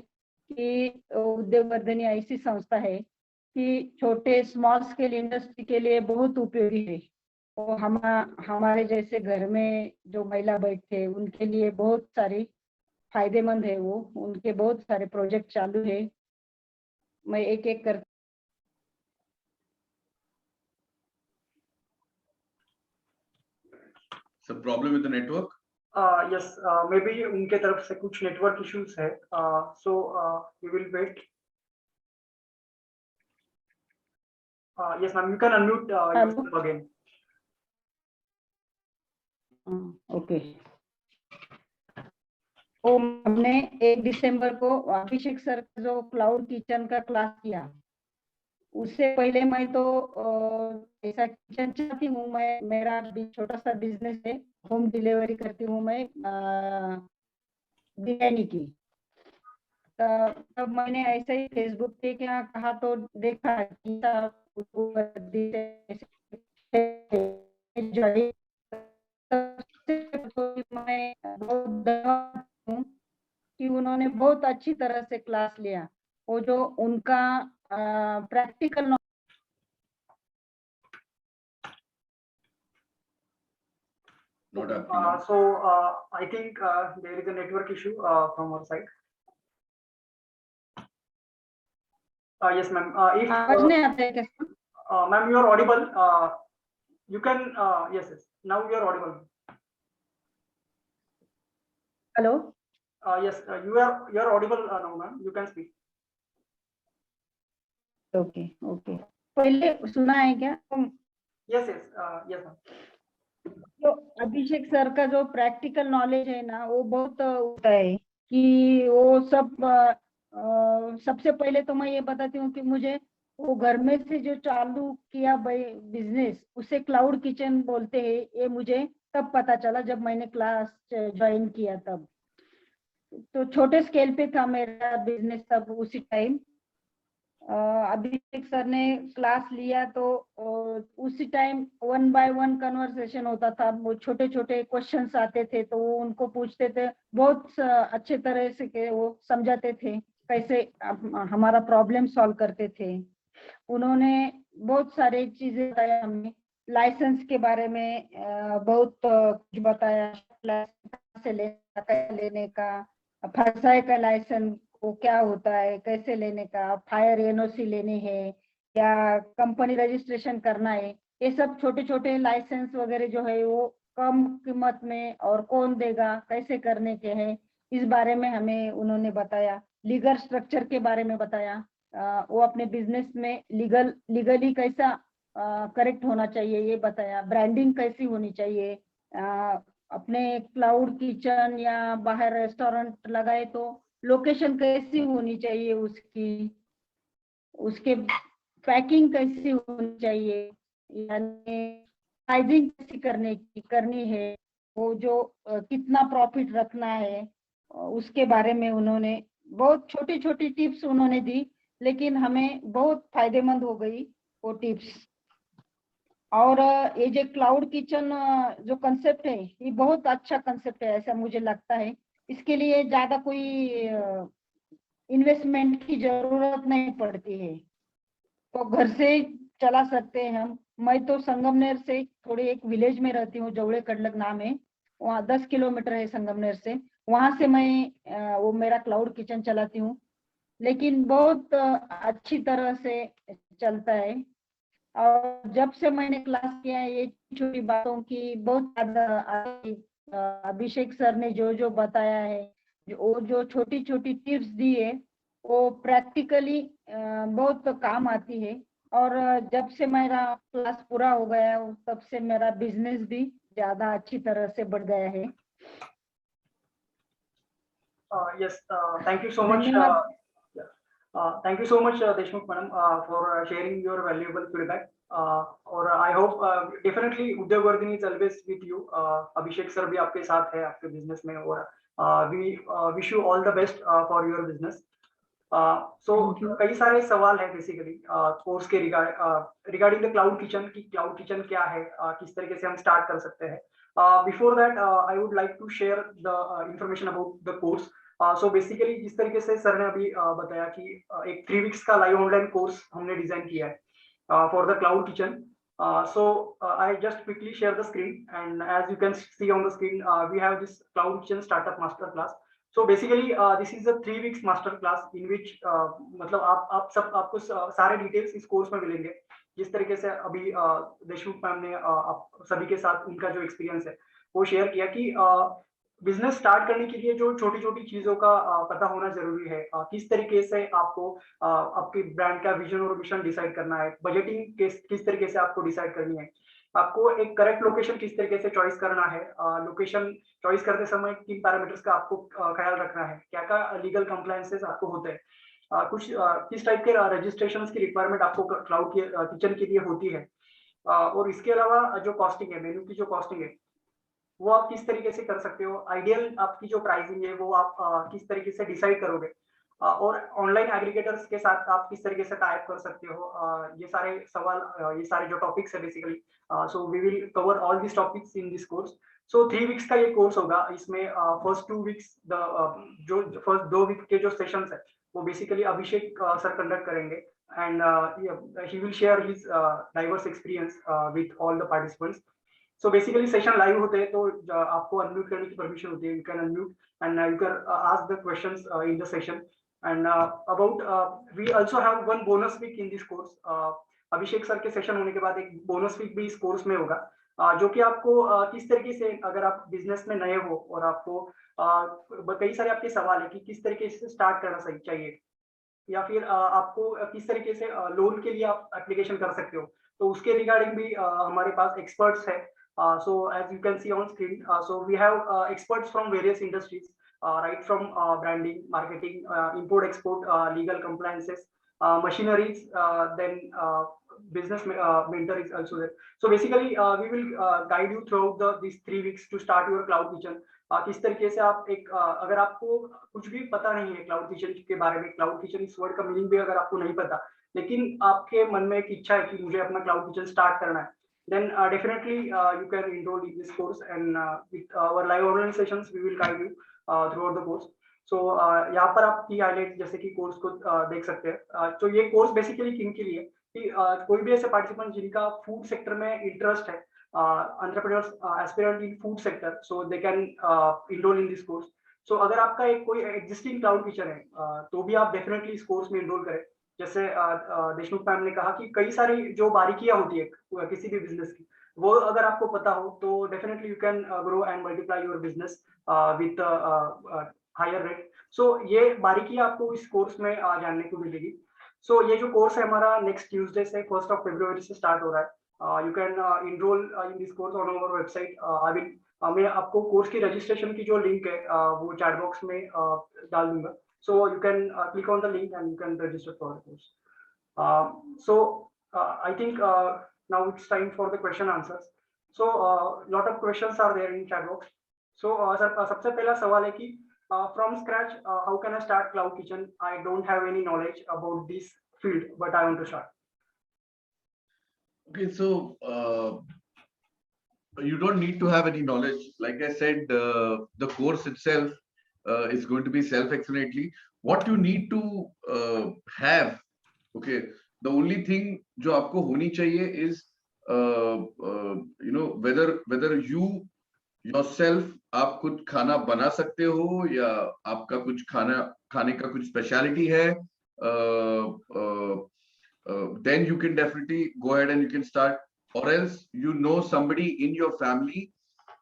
C: उद्योग वर्धिनी ऐसी संस्था है कि छोटे स्मॉल स्केल इंडस्ट्री के लिए बहुत उपयोगी है वो हमारे जैसे घर में जो महिला बैठते उनके लिए बहुत सारी फायदेमंद है वो उनके बहुत सारे प्रोजेक्ट चालू है मैं एक एक कर
B: Some problem with the network?
A: Yes, maybe उनके तरफ से कुछ नेटवर्क इश्यूज है, so we will wait. Yes, ma'am, you can unmute yourself again.
C: Okay. वो हमने 1 दिसंबर को अभिषेक सर का जो क्लाउड किचन का क्लास किया, उससे पहले मैं तो ऐसा किचन चाहती हूँ। मैं, मेरा भी छोटा सा बिजनेस है, होम डिलीवरी करती हूँ मैं बिरयानी की। तब मैंने ऐसे ही फेसबुक पे क्या कहा तो देखा कि मैं बहुत धन्यवाद हूँ कि उन्होंने बहुत अच्छी तरह से क्लास लिया। वो जो उनका practical
B: Not happening now.
A: So I think there is a network issue from our side. Yes, ma'am. If
C: आवाज नहीं आता है कैसे?
A: ma'am, you are audible. You can yes, yes. Now you are audible.
C: Hello?
A: Yes, you are audible now, ma'am. You can speak.
C: Okay okay. पहले सुना है क्या?
A: Yes, yes, yes, ma'am.
C: तो अभिषेक सर का जो प्रैक्टिकल नॉलेज है ना, वो बहुत होता है कि वो सब सबसे पहले तो मैं ये बताती हूँ कि मुझे वो घर में से जो चालू किया भाई बिजनेस, उसे क्लाउड किचन बोलते हैं। ये मुझे तब पता चला जब मैंने क्लास ज्वाइन किया तब। तो छोटे स्केल पे था मेरा बिजनेस तब उसी टाइम। अभिषेक सर ने क्लास लिया तो उसी टाइम 1 बाय 1 कन्वर्सेशन होता था। वो छोटे छोटे क्वेश्चंस आते थे तो वो उनको पूछते थे, बहुत अच्छे तरह से के वो समझाते थे, कैसे हमारा प्रॉब्लम सॉल्व करते थे। उन्होंने बहुत सारी चीजें बताया हमें, लाइसेंस के बारे में बहुत कुछ बताया, से लेने का, फसाई का लाइसेंस वो क्या होता है, कैसे लेने का, फायर एनओसी लेनी है या कंपनी रजिस्ट्रेशन करना है। ये सब छोटे छोटे लाइसेंस वगैरह जो है वो कम कीमत में और कौन देगा, कैसे करने के हैं, इस बारे में हमें उन्होंने बताया। लीगल स्ट्रक्चर के बारे में बताया। वो अपने बिजनेस में लीगली कैसा करेक्ट होना चाहिए ये बताया। ब्रांडिंग कैसी होनी चाहिए, अपने क्लाउड किचन या बाहर रेस्टोरेंट लगाए तो लोकेशन कैसी होनी चाहिए उसकी, उसके पैकिंग कैसी होनी चाहिए, यानी प्राइसिंग कैसी करनी है, वो जो कितना प्रॉफिट रखना है, उसके बारे में उन्होंने बहुत छोटी छोटी टिप्स उन्होंने दी, लेकिन हमें बहुत फायदेमंद हो गई वो टिप्स। और ये जो क्लाउड किचन जो कंसेप्ट है, ये बहुत अच्छा कंसेप्ट है ऐसा मुझे लगता है। इसके लिए ज्यादा कोई इन्वेस्टमेंट की जरूरत नहीं पड़ती है, तो घर से चला सकते हैं हम। मैं तो संगमनेर से थोड़े एक विलेज में रहती हूँ, जवड़े कडलक नाम है, वहाँ 10 किलोमीटर है संगमनेर से। वहां से मैं वो मेरा क्लाउड किचन चलाती हूँ, लेकिन बहुत अच्छी तरह से चलता है। और जब से मैंने क्लास किया है, ये छोटी बातों की बहुत ज्यादा अभिषेक सर ने जो जो बताया है, वो जो छोटी छोटी टिप्स दी है, वो प्रैक्टिकली बहुत काम आती है। और जब से मेरा क्लास पूरा हो गया है, तब से मेरा बिजनेस भी ज्यादा अच्छी तरह से बढ़ गया है।
A: Yes, thank you so much. Thank you so much, Deshmukh madam, for sharing your valuable feedback. और I hope definitely उद्योग Vardhini is always with you. Abhishek sir भी आपके साथ है आपके बिजनेस में, और we wish you all the best for your business. So कई सारे सवाल हैं बेसिकली कोर्स के रिगार्डिंग द क्लाउड किचन की, क्लाउड किचन क्या है, किस तरीके से हम स्टार्ट कर सकते हैं। Before that I would like to share the information about the course. So basically जिस तरीके से सर ने अभी बताया कि एक 3 वीक्स का लाइव ऑनलाइन कोर्स हमने डिजाइन किया है for the cloud kitchen. So I just quickly share the screen, and as you can see on the screen, we have this cloud kitchen startup master class. So basically this is a 3 weeks master class in which मतलब आप सब आपको सारे details इस course में मिलेंगे। जिस तरीके से अभी देशमुख मैम ने आप सभी के साथ उनका जो एक्सपीरियंस है वो शेयर किया कि बिजनेस स्टार्ट करने के लिए जो छोटी छोटी चीजों का पता होना जरूरी है। किस तरीके से आपको आपकी ब्रांड का विजन और मिशन डिसाइड करना है, बजटिंग किस तरीके से आपको डिसाइड करनी है, आपको एक करेक्ट लोकेशन किस तरीके से चॉइस करना है, लोकेशन चॉइस करते समय किन पैरामीटर्स का आपको ख्याल रखना है, क्या क्या लीगल कंप्लायंसेस आपको होते हैं, कुछ किस टाइप के रजिस्ट्रेशन की रिक्वायरमेंट आपको क्लाउड किचन के लिए होती है, और इसके अलावा जो कॉस्टिंग है, मेन्यू की जो कॉस्टिंग है वो आप किस तरीके से कर सकते हो, आइडियल आपकी जो प्राइसिंग है वो आप किस तरीके से डिसाइड करोगे, और ऑनलाइन एग्रीगेटर्स के साथ आप किस तरीके से टाइप कर सकते हो। ये सारे सवाल, ये सारे जो टॉपिक्स है basically, so we will cover all this topics in this course. So 3 weeks का ये कोर्स होगा। इसमें फर्स्ट 2 वीक्स जो फर्स्ट 2 वीक के जो सेशंस है वो बेसिकली अभिषेक सर कंडक्ट करेंगे, and he will share his diverse experience with all the participants. So basically session live होते हैं, तो आपको अनम्यूट करने की परमिशन होती है, you can unmute and you can ask the questions in the session. And about we also have one bonus week in this course. Abhishek sir के session होने के बाद एक बोनस वीक भी इस कोर्स में होगा, जो कि आपको किस तरीके से, अगर आप बिजनेस में नए हो और आपको कई सारे आपके सवाल है कि किस तरीके से स्टार्ट करना सही चाहिए, या फिर आपको किस तरीके से लोन के लिए आप एप्लीकेशन कर सकते हो, तो उसके रिगार्डिंग भी हमारे पास एक्सपर्ट्स है। So as you can see on screen, so we have experts from various industries, right from branding, marketing, import export, legal compliances, machineries, then business mentor is also there. So basically we will guide you throughout these 3 weeks to start your cloud kitchen. किस तरीके से आप एक अगर आपको कुछ भी पता नहीं है क्लाउड किचन के बारे में, क्लाउड किचन इस वर्ड का मीनिंग भी अगर आपको नहीं पता, लेकिन आपके मन में एक इच्छा है कि मुझे अपना क्लाउड किचन स्टार्ट करना है, then definitely you can enroll in this course, and with our live online sessions we will guide you throughout the course. So यहाँ पर आप की हाईलाइट जैसे कि कोर्स को देख सकते हैं। तो ये कोर्स बेसिकली किन के लिए कि कोई भी ऐसे पार्टिसिपेंट जिनका फूड सेक्टर में इंटरेस्ट है, entrepreneurs aspirant in food sector, so they can enroll in this course. So अगर आपका एक कोई एग्जिस्टिंग क्लाउड किचन है तो भी आप डेफिनेटली इस कोर्स में इनरोल करें। जैसे देशमुख मैम ने कहा कि कई सारी जो बारीकियां होती है किसी भी बिजनेस की, वो अगर आपको पता हो तो definitely you can grow and multiply your business with higher rate. So ये बारीकियां आपको इस कोर्स में जानने को मिलेगी। सो ये जो कोर्स है हमारा नेक्स्ट ट्यूसडे से 1 फरवरी से स्टार्ट हो रहा है। You can enroll in this course on our website. I will मैं आपको कोर्स की रजिस्ट्रेशन की जो लिंक है वो चैट बॉक्स में डाल दूंगा। So you can click on the link and you can register for the course. I think now it's time for the question answers. So lot of questions are there in chat box. So sir, सबसे पहला सवाल है कि from scratch how can I start cloud kitchen? I don't have any knowledge about this field, but I want to start.
B: Okay, so you don't need to have any knowledge. Like I said, the course itself is going to be self-explanatory. What you need to have, okay, the only thing जो आपको होनी चाहिए is you know whether you yourself आप खुद खाना बना सकते हो या आपका कुछ खाने का कुछ स्पेशलिटी है, then you can definitely go ahead and you can start, or else you know somebody in your family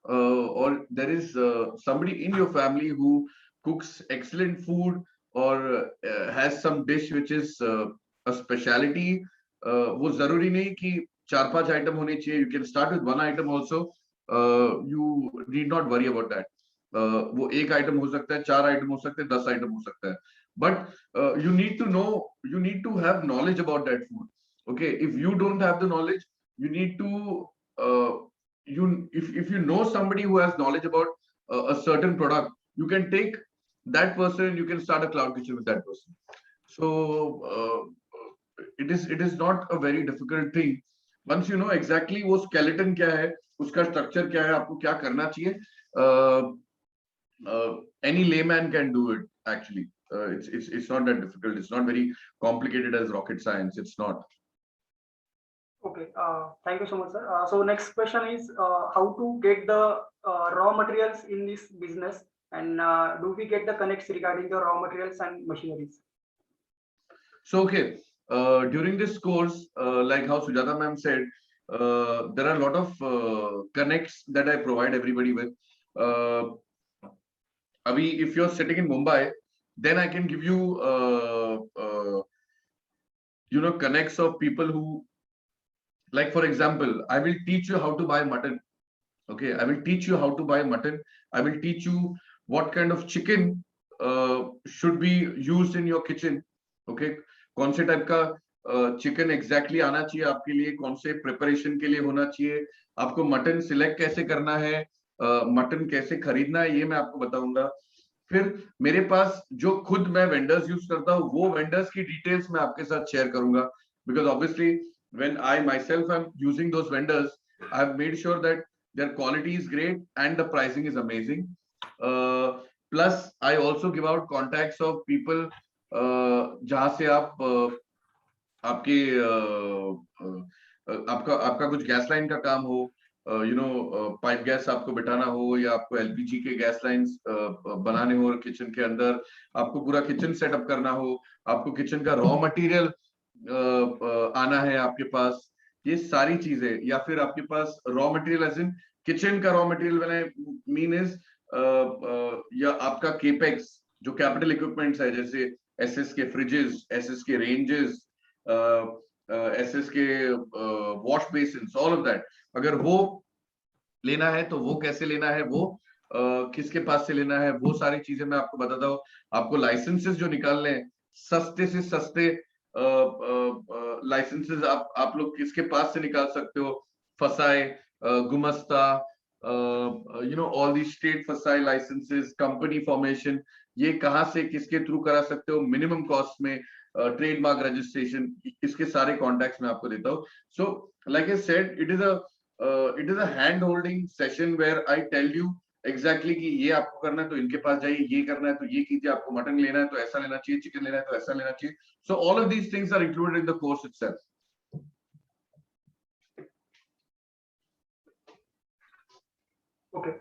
B: or there is somebody in your family who cooks excellent food or has some dish which is a speciality. वो जरूरी नहीं कि 4-5 item होने चाहिए. You can start with 1 item also. You need not worry about that. वो एक item हो सकता है, 4 आइटम हो सकते हैं, 10 आइटम हो सकता है. But you need to know, you need to have knowledge about that food. Okay, if you don't have the knowledge, you need to if you know somebody who has knowledge about a certain product, you can take that person and you can start a cloud kitchen with that person. So it is not a very difficult thing. Once you know exactly वो skeleton क्या है, उसका structure क्या है, आपको क्या करना चाहिए, any layman can do it actually. It's not that difficult. It's not very complicated as rocket science. It's not.
A: Okay, thank you so much, sir. So next question is how to get the raw materials in this business, and do we get the connects regarding the raw materials and machineries?
B: So okay, during this course, like how Sujata ma'am said, there are a lot of connects that I provide everybody with. Abhi, if you're sitting in Mumbai, then I can give you connects of people who, like for example, I will teach you how to buy mutton. Okay, I will teach you how to buy mutton. I will teach you what kind of chicken should be used in your kitchen. Okay, कौन से type का chicken exactly आना चाहिए आपके लिए, कौन से preparation के लिए होना चाहिए, आपको मटन सिलेक्ट कैसे करना है, मटन कैसे खरीदना है, ये मैं आपको बताऊंगा. फिर मेरे पास जो खुद मैं वेंडर्स यूज करता हूँ, वो वेंडर्स की डिटेल्स मैं आपके साथ शेयर करूंगा, because obviously when I myself am using those vendors, I've made sure that their quality is great and the pricing is amazing. Plus I also give out contacts of people जहां से आप आपके आपका कुछ gas line का काम हो, pipe gas आपको बिठाना हो, या आपको एलपीजी के गैस लाइंस बनाने हो किचन के अंदर, आपको पूरा किचन सेटअप करना हो, आपको किचन का रॉ मटेरियल आना है आपके पास, ये सारी चीजें, या फिर आपके पास raw material as in kitchen का raw material when mean is या आपका केपेक्स जो कैपिटल इक्विपमेंट्स है, जैसे एसएस के फ्रिजेस, एसएस के रेंजेस, एसएस के wash basins, all of that, अगर वो लेना है तो वो कैसे लेना है, वो किसके पास से लेना है, वो सारी चीजें मैं आपको बताता हूँ. आपको लाइसेंसेस जो निकालने हैं, सस्ते से सस्ते लाइसेंसेस आप लोग किसके पास से निकाल सकते हो, FSSAI, Gumasta, all the state FSSAI licenses, company formation, ये कहाँ से किसके थ्रू करा सकते हो मिनिमम कॉस्ट में, ट्रेडमार्क रजिस्ट्रेशन, इसके सारे कॉन्टैक्ट्स मैं आपको देता हूँ. So like I said, it is a hand holding session where I tell you exactly कि ये आपको करना है तो इनके पास जाइए, ये करना है तो ये कीजिए, आपको मटन लेना है तो ऐसा लेना चाहिए, चिकन लेना है तो ऐसा लेना चाहिए. So all of these things are included in the course itself.
A: Okay.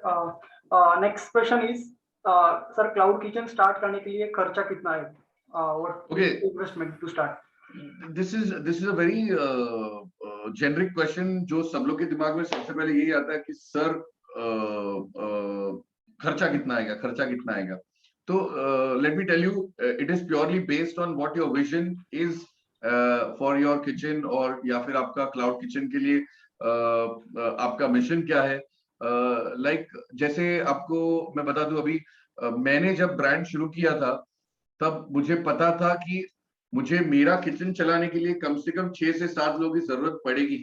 A: Next question is, sir, cloud kitchen start करने के लिए खर्चा कितना है? What investment to start?
B: This is a very generic question जो सब लोग के दिमाग में सबसे पहले यही आता है कि सर खर्चा कितना आएगा, खर्चा कितना आएगा. तो let me tell you, it is purely based on what your vision is for your kitchen, और या फिर आपका cloud kitchen के लिए आपका मिशन क्या है. लाइक जैसे आपको मैं बता दूं, अभी मैंने जब ब्रांड शुरू किया था तब मुझे पता था कि मुझे मेरा किचन चलाने के लिए कम से कम 6 से 7 लोगों की जरूरत पड़ेगी,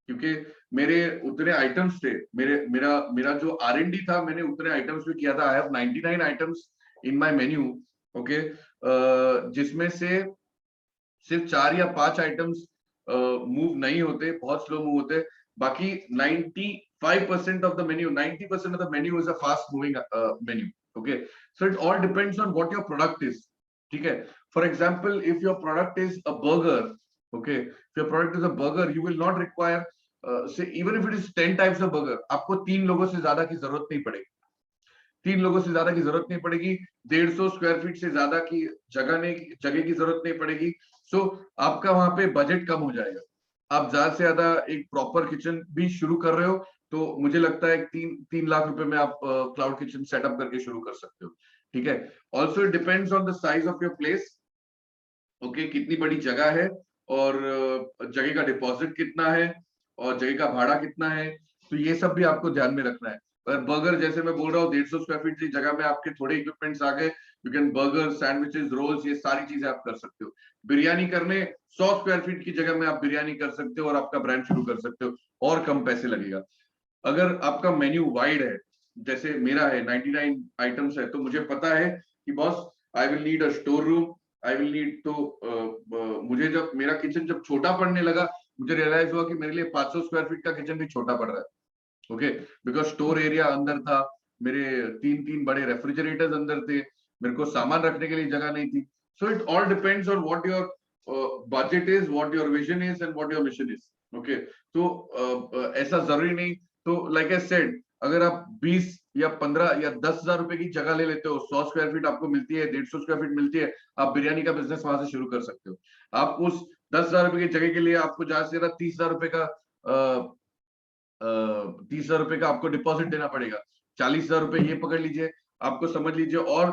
B: क्योंकि मेरे उतने आइटम्स थे, मेरा जो R&D था, मैंने उतने आइटम्स भी किया था. I have 99 items in my menu. Okay, जिसमें से सिर्फ 4 या 5 आइटम्स मूव नहीं होते, बहुत स्लो मूव होते. बाकी 95% of the menu, 90% of the menu is a fast moving menu. Okay, so it all depends on what your product is. ठीक है, for example, if your product is a burger, okay, if your product is a burger, you will not require say even if it is 10 types of burger, आपको 3 लोगों से ज्यादा की जरूरत नहीं पड़ेगी. 3 लोगों से ज्यादा की जरूरत नहीं पड़ेगी, 150 स्क्वायर फीट से ज्यादा की जगह की जरूरत नहीं पड़ेगी. सो आपका वहां पे बजट कम हो जाएगा. आप ज्यादा से ज्यादा एक प्रॉपर किचन भी शुरू कर रहे हो तो मुझे लगता है 3 लाख रुपए में आप क्लाउड किचन सेटअप करके शुरू कर सकते हो. ठीक है, also it depends on the size of your place. Okay, कितनी बड़ी जगह है और जगह का डिपॉजिट कितना है और जगह का भाड़ा कितना है, तो ये सब भी आपको ध्यान में रखना है. बर्गर जैसे मैं बोल रहा हूँ 150 स्क्वायर फीट की जगह में आपके थोड़े इक्विपमेंट्स आ गए, you can burger, sandwiches, rolls, ये सारी चीजें आप कर सकते हो. बिरयानी करने 100 स्क्वायर फीट की जगह में आप बिरयानी कर सकते हो और आपका ब्रांड शुरू कर सकते हो, और कम पैसे लगेगा. अगर आपका मेन्यू वाइड है, जैसे मेरा है 99 आइटम्स है, तो मुझे पता है कि boss I will need a store room, I will need, तो मुझे जब मेरा किचन जब छोटा पड़ने लगा, मुझे रियलाइज हुआ कि मेरे लिए 500 स्क्वायर फीट का किचन भी छोटा पड़ रहा है. ओके, बिकॉज स्टोर एरिया अंदर था, मेरे 3 बड़े रेफ्रिजरेटर्स अंदर थे, मेरे को सामान रखने के लिए जगह नहीं थी. So it all depends on what your budget is, what your vision is and what your mission is. Okay, तो ऐसा जरूरी नहीं. तो लाइक आई सेड, अगर आप 20 या 15 या 10,000 रुपए की जगह ले लेते हो, 100 स्क्वायर फीट आपको मिलती है, 150 स्क्वायर फीट मिलती है, आप बिरयानी का बिजनेस वहां से शुरू कर सकते हो. आप उस 10,000 रुपए की जगह के लिए आपको ज्यादा से ज्यादा 30,000 रुपए का 30,000 का आपको डिपॉजिट देना पड़ेगा, 40,000 रुपए ये पकड़ लीजिए, आपको समझ लीजिए, और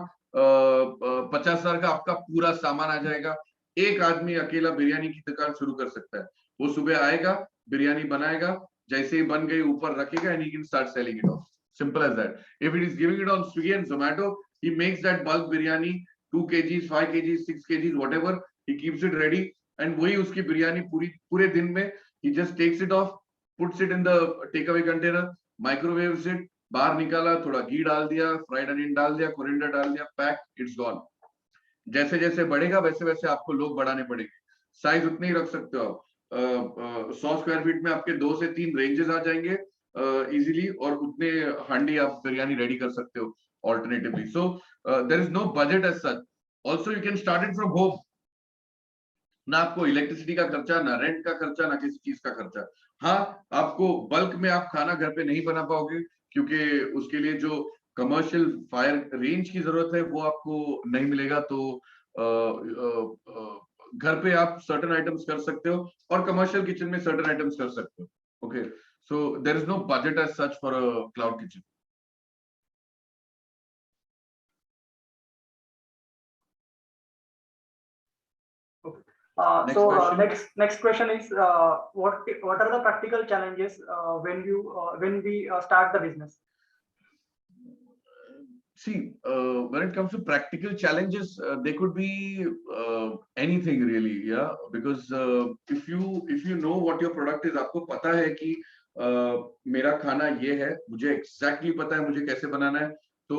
B: 50,000 का आपका पूरा सामान आ जाएगा। एक आदमी अकेला बिरयानी की दुकान शुरू कर सकता है। वो सुबह आएगा, बिरयानी बनाएगा, जैसे ही बन गई ऊपर रखेगा, and he can start selling it off. Simple as that. If it is giving it on Swiggy and Zomato, he makes that bulk biryani 2 kgs, 5 kgs, 6 kgs, whatever. He keeps it ready, and वही उसकी बिरयानी पूरे दिन में he just takes it off, puts it in the takeaway container, microwaves it, बाहर निकाला, थोड़ा घी डाल दिया, फ्राइड अनियन डाल दिया, कोरिएंडर डाल दिया, पैक, इट्स गॉन। जैसे जैसे बढ़ेगा वैसे वैसे आपको लोग बढ़ाने पड़ेंगे, साइज उतने ही रख सकते हो आप। 100 स्क्वायर फीट में आपके 2 से 3 रेंजेस आ जाएंगे इजीली, और उतने हांडी आप बिरयानी रेडी कर सकते हो alternatively. So there is no budget as such. Also you can start it from home, ना आपको इलेक्ट्रिसिटी का खर्चा, ना रेंट का खर्चा, ना किसी चीज का खर्चा। हाँ, आपको बल्क में आप खाना घर पे नहीं बना पाओगे, क्योंकि उसके लिए जो कमर्शियल फायर रेंज की जरूरत है वो आपको नहीं मिलेगा। तो घर पे आप सर्टेन आइटम्स कर सकते हो, और कमर्शियल किचन में सर्टेन आइटम्स कर सकते हो। Okay, so there is no budget as such for a cloud kitchen.
A: So next question is what are the practical challenges when we start the business?
B: See, when it comes to practical challenges, they could be anything really, yeah. Because if you know what your product is, आपको पता है कि मेरा खाना ये है, मुझे exactly पता है मुझे कैसे बनाना है, तो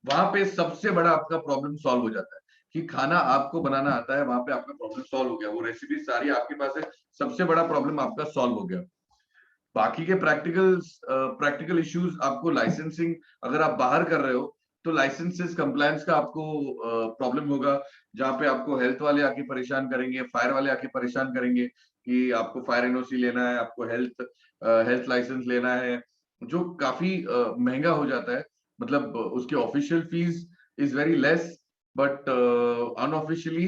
B: वहां पे सबसे बड़ा आपका प्रॉब्लम सॉल्व हो जाता है कि खाना आपको बनाना आता है, वहां पे आपका प्रॉब्लम सॉल्व हो गया, वो रेसिपी सारी आपके पास है, सबसे बड़ा प्रॉब्लम आपका सॉल्व हो गया। बाकी के प्रैक्टिकल इश्यूज, आपको लाइसेंसिंग, अगर आप बाहर कर रहे हो तो लाइसेंसेस कंप्लायंस का आपको प्रॉब्लम होगा, जहाँ पे आपको हेल्थ वाले आके परेशान करेंगे, फायर वाले आके परेशान करेंगे कि आपको फायर एनओसी लेना है, आपको हेल्थ लाइसेंस लेना है, जो काफी महंगा हो जाता है। मतलब उसकी official fees is very less, but unofficially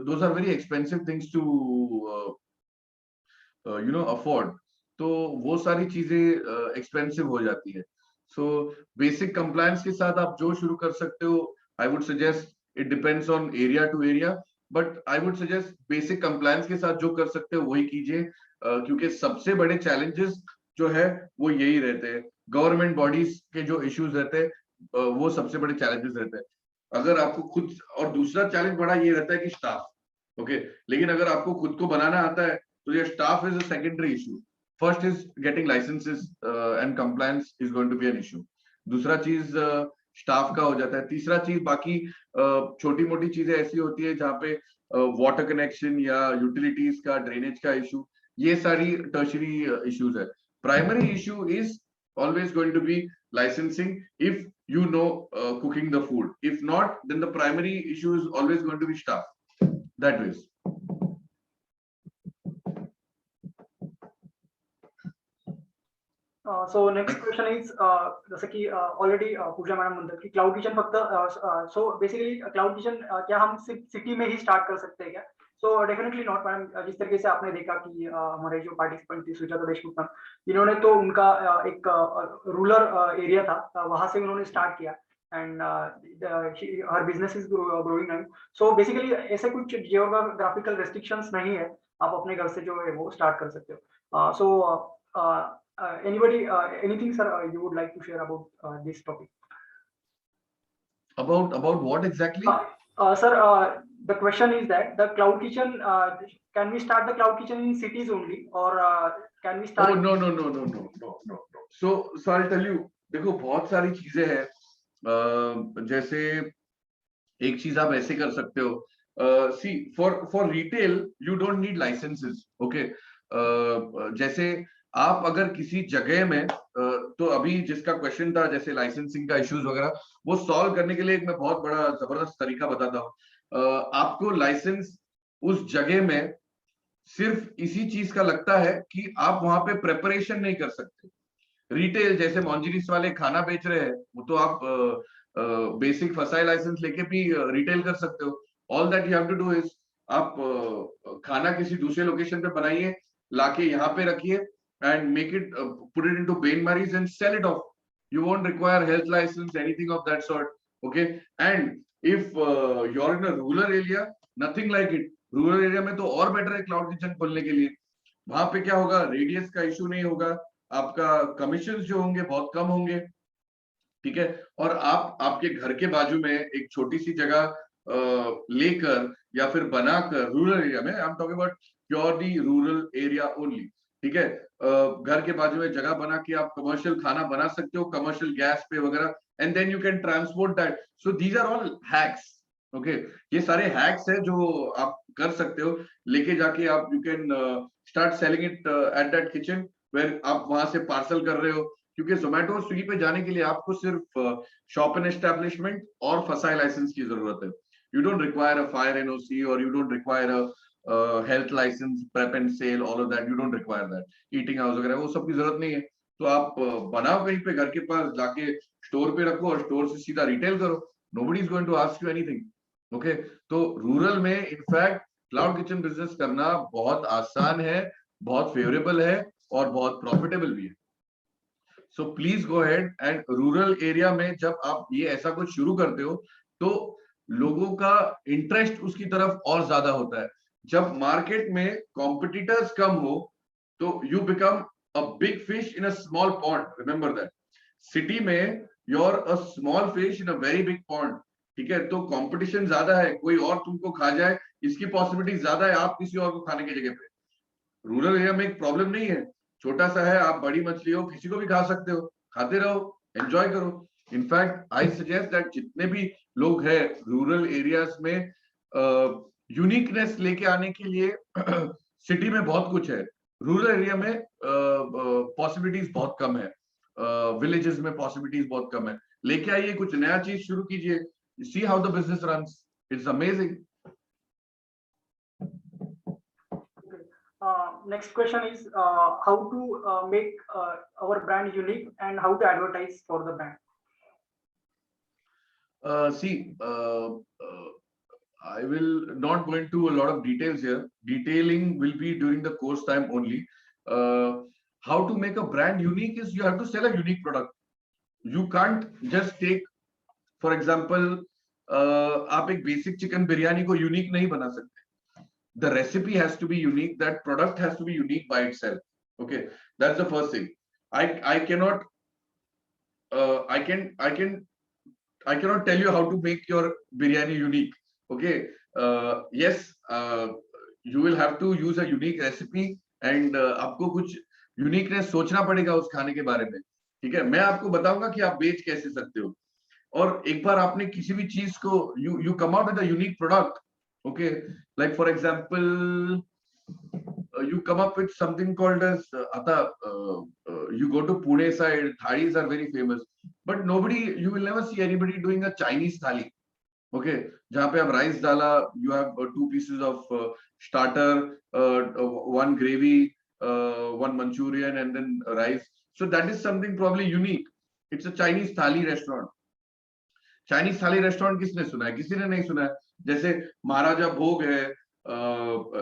B: those are very expensive things to afford. तो वो सारी चीजें एक्सपेंसिव हो जाती है। सो बेसिक कंप्लायंस के साथ आप जो शुरू कर सकते हो, I would suggest, it depends on area to area, but I would suggest basic compliance के साथ जो कर सकते हो वही कीजिए, क्योंकि सबसे बड़े चैलेंजेस जो है वो यही रहते हैं। गवर्नमेंट बॉडीज के जो इश्यूज रहते हैं वो सबसे बड़े चैलेंजेस रहते हैं। अगर आपको खुद, और दूसरा चैलेंज बड़ा ये रहता है कि स्टाफ, ओके, लेकिन अगर आपको खुद को बनाना आता है तो your staff is a secondary issue. First is getting licenses and compliance is going to be an issue. दूसरा चीज स्टाफ का हो जाता है। तीसरा चीज बाकी छोटी मोटी चीजें ऐसी होती है जहाँ पे वाटर कनेक्शन या यूटिलिटीज का, ड्रेनेज का इशू, ये सारी टर्शरी इश्यूज है। Primary issue is always going to be licensing if you know cooking the food. If not, then the primary issue is always going to be staff. That is.
A: So next question is जसं की already पूजा madam म्हणतात की cloud kitchen फक्त so basically cloud kitchen क्या हम city में ही start कर सकते हैं क्या? So definitely not madam. जिस तरीके से आपने देखा कि हमारे जो पार्टिसिपेंट थी सुजाता देशमुख मैम, इन्होंने तो उनका एक रूरल एरिया था, वहां से उन्होंने स्टार्ट किया, and her business is growing now. So basically ऐसे कुछ जियोग्राफिकल रेस्ट्रिक्शंस नहीं है, आप अपने घर से जो है वो स्टार्ट कर सकते हो। सो anybody, anything, sir, you would like to share about this topic?
B: About what exactly?
A: Sir, the question is that the cloud kitchen, can we start the cloud kitchen in cities only, or can we start?
B: Oh no. So I'll tell you. देखो बहुत सारी चीजें हैं, जैसे एक चीज आप ऐसे कर सकते हो, see for retail you don't need licenses, okay? जैसे आप अगर किसी जगह में, तो अभी जिसका क्वेश्चन था जैसे लाइसेंसिंग का इश्यूज वगैरह, वो सॉल्व करने के लिए एक मैं बहुत बड़ा जबरदस्त तरीका बताता हूँ। आपको लाइसेंस उस जगह में सिर्फ इसी चीज का लगता है कि आप वहां पे प्रेपरेशन नहीं कर सकते। रिटेल जैसे मॉन्जिनिस वाले खाना बेच रहे हैं, वो तो आप बेसिक फसाई लाइसेंस लेके भी रिटेल कर सकते हो। All that you have to do is आप खाना किसी दूसरे लोकेशन पे बनाइए, लाके यहाँ पे रखिए and make it put it into Bain Maries and sell it off. You won't require health license, anything of that sort. Okay, and if you're in a rural area, nothing like it. Rural area में तो और better है cloud kitchen खोलने के लिए. वहां पे क्या होगा, रेडियस का इशू नहीं होगा, आपका कमीशन जो होंगे बहुत कम होंगे, ठीक है, और आप आपके घर के बाजू में एक छोटी सी जगह लेकर या फिर बनाकर रूरल एरिया में, I am talking about purely rural area only, ठीक है, घर के बाजू में जगह बना के आप कमर्शियल खाना बना सकते हो, कमर्शियल गैस पे वगैरह, and then you can transport that. So these are all hacks. Okay, ये सारे हैक्स है जो आप कर सकते हो, लेके जाके आप you can start selling it at that kitchen where आप वहां से पार्सल कर रहे हो, क्योंकि जोमेटो और स्विगी पे जाने के लिए आपको सिर्फ शॉप एंड एस्टेब्लिशमेंट और फसाई लाइसेंस की जरूरत है. You don't require a fire NOC और you don't require a health licence, prep and sale, all of that you don't require that. Eating house वगैरह वो सब की जरूरत नहीं है. तो आप बनाओ कहीं पे, घर के पास जाके स्टोर पे रखो और स्टोर से सीधा रिटेल करो. Nobody is going to ask you anything. Okay, तो रूरल में इनफैक्ट क्लाउड किचन बिजनेस करना बहुत आसान है, बहुत फेवरेबल है और बहुत प्रॉफिटेबल भी है. So please go ahead. And rural area में जब आप ये ऐसा कुछ शुरू करते हो तो लोगों का इंटरेस्ट उसकी तरफ और ज्यादा होता है. जब मार्केट में कॉम्पिटिटर्स कम हो तो you become a big fish in a small pond. Remember that. City में you are a small fish in a very big pond. ठीक है, तो कंपटीशन ज्यादा है, कोई और तुमको खा जाए इसकी पॉसिबिलिटी ज्यादा है आप किसी और को खाने की जगह पे. रूरल एरिया में एक प्रॉब्लम नहीं है, छोटा सा है, आप बड़ी मछली हो किसी को भी खा सकते हो, खाते रहो, एंजॉय करो. इनफैक्ट आई सजेस्ट दैट जितने भी लोग हैं रूरल एरियाज में यूनिकनेस लेके आने के लिए सिटी में बहुत कुछ है, रूरल एरिया में पॉसिबिलिटीज बहुत कम है, विलेजेस में पॉसिबिलिटीज बहुत कम है. लेके आइए, कुछ नया चीज शुरू कीजिए. See how the business runs. It's amazing.
A: Next question is how to make our brand unique and how to advertise for the brand.
B: See, I will not go into a lot of details here. Detailing will be during the course time only. How to make a brand unique is you have to sell a unique product. You can't just take, for example, आप एक basic chicken biryani को unique नहीं बना सकते. The recipe has to be unique. That product has to be unique by itself. Okay, that's the first thing. I cannot I cannot tell you how to make your biryani unique. Okay, yes, you will have to use a unique recipe and आपको कुछ uniqueness सोचना पड़ेगा उस खाने के बारे में. ठीक है, मैं आपको बताऊंगा कि आप बेच कैसे सकते हो. और एक बार आपने किसी भी चीज को you come out with a unique product. Okay, like for example, you come up with something called as you go to Pune side, thalis are very famous, but you will never see anybody doing a Chinese thali. Okay, जहाँ पे आप rice डाला, you have 2 pieces of starter, 1 gravy, 1 Manchurian, and then rice. So that is something probably unique. It's a Chinese thali restaurant. Chinese थाली restaurant किसने सुना है? किसी ने नहीं सुना है. जैसे महाराजा भोग है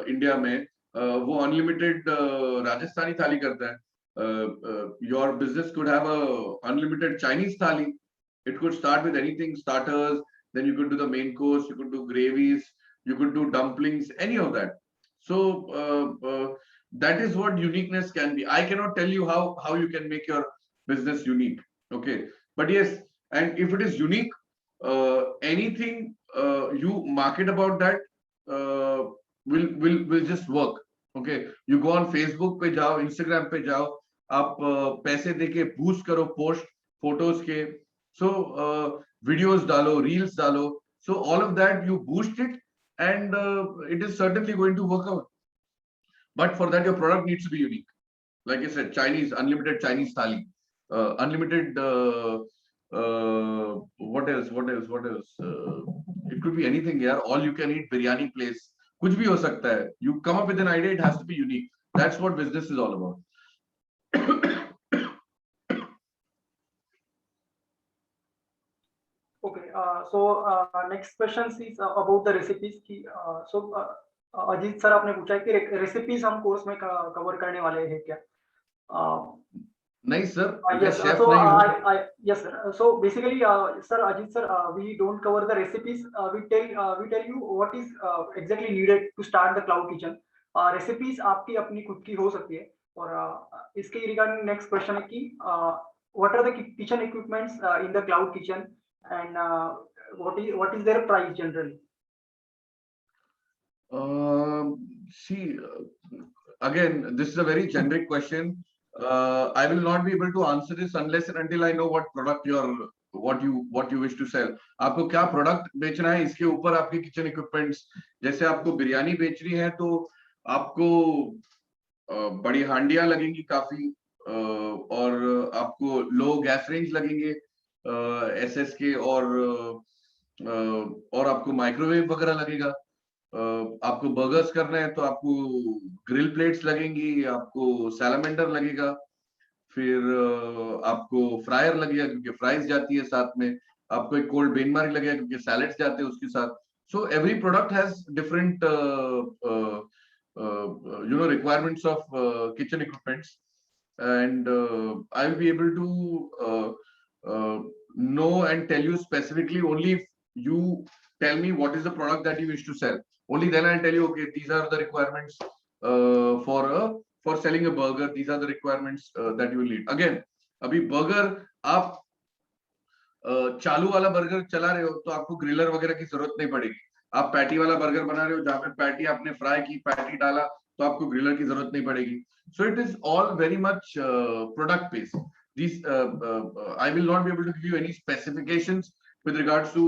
B: इंडिया में, वो अनलिमिटेड राजस्थानी थाली करता है. Your business could have a unlimited Chinese thali. It could start with anything, starters, then you could do the main course, you could do gravies, you could do dumplings, any of that. So that is what uniqueness can be. I cannot tell you how you can make your business unique. Okay, but yes, and if it is unique, anything you market about that will just work. Okay, you go on Facebook पे जाओ, Instagram पे जाओ, आप पैसे देके boost करो post photos के, so videos डालो, reels डालो, so all of that you boost it and it is certainly going to work out. But for that your product needs to be unique. Like I said, Chinese, unlimited Chinese thali, unlimited what else it could be anything here. All you can eat biryani place, kuch bhi ho sakta hai. You come up with an idea, it has to be unique. That's what business is all about.
A: Okay, so next question is about the recipes. So Ajit sir आपने पूछा कि recipes हम course में cover करने वाले हैं क्या?
B: नहीं सर, मैं
A: Yes,
B: शेफ
A: so
B: नहीं हूँ।
A: yes, sir. So basically, sir, Ajit sir, we don't cover the recipes. We tell you what is exactly needed to start the cloud kitchen. Recipes आपकी अपनी खुद की हो सकती है और इसके रिगार्डिंग नेक्स्ट क्वेश्चन है कि what are the kitchen equipments in the cloud kitchen and what is their price generally?
B: See, again, this is a very generic question. I will not be able to answer this unless and until I know what product what you wish to sell. आपको क्या product बेचना है, इसके ऊपर आपके kitchen equipments, जैसे आपको बिरयानी बेचनी है तो आपको बड़ी हांडियां लगेंगी काफी, और आपको लो गैस रेंज लगेंगे एसएस के, और आपको माइक्रोवेव वगैरह लगेगा। आपको बर्गर्स करना है तो आपको ग्रिल प्लेट्स लगेंगी, आपको सैलामेंडर लगेगा, फिर आपको फ्रायर लगेगा क्योंकि फ्राइज जाती है साथ में, आपको एक कोल्ड बेन मार्क लगेगा क्योंकि सैलेड्स जाते हैं उसके साथ। So every product has different requirements of kitchen equipments, and I will be able to know and tell you specifically only if you tell me what is the product that you wish to sell. Only then I'll tell you, okay, these are the requirements for selling a burger. These are the requirements that you will need. Again, अभी burger आप चालू वाला burger चला रहे हो तो आपको griller वगैरह की जरूरत नहीं पड़ेगी। आप पैटी वाला बर्गर बना रहे हो जहाँ पे पैटी आपने फ्राई की, पैटी डाला, तो आपको ग्रिलर की जरूरत नहीं पड़ेगी। So it is all very much product based. These I will not be able to give you any specifications with regards to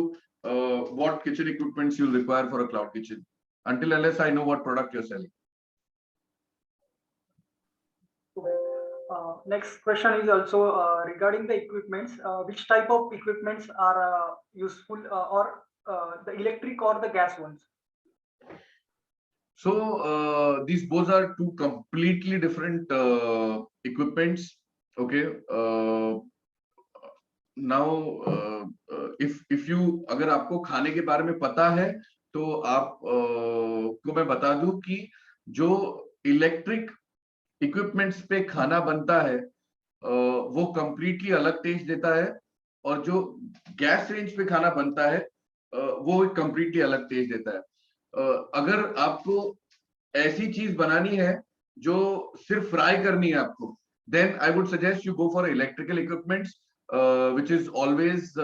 B: what kitchen equipments you'll require for a cloud kitchen until unless I know what product you're selling.
A: Next question is also regarding the equipments. Which type of equipments are useful, or the electric or the gas ones?
B: So these both are two completely different equipments. Okay. Now, if you, अगर आपको खाने के बारे में पता है तो आप को मैं बता दूं कि जो इलेक्ट्रिक इक्विपमेंट्स पे खाना बनता है वो कंप्लीटली अलग टेस्ट देता है, और जो गैस रेंज पे खाना बनता है वो कंप्लीटली अलग टेस्ट देता है। अगर आपको ऐसी चीज बनानी है जो सिर्फ फ्राई करनी है आपको, then I would suggest you go for electrical equipments, which is always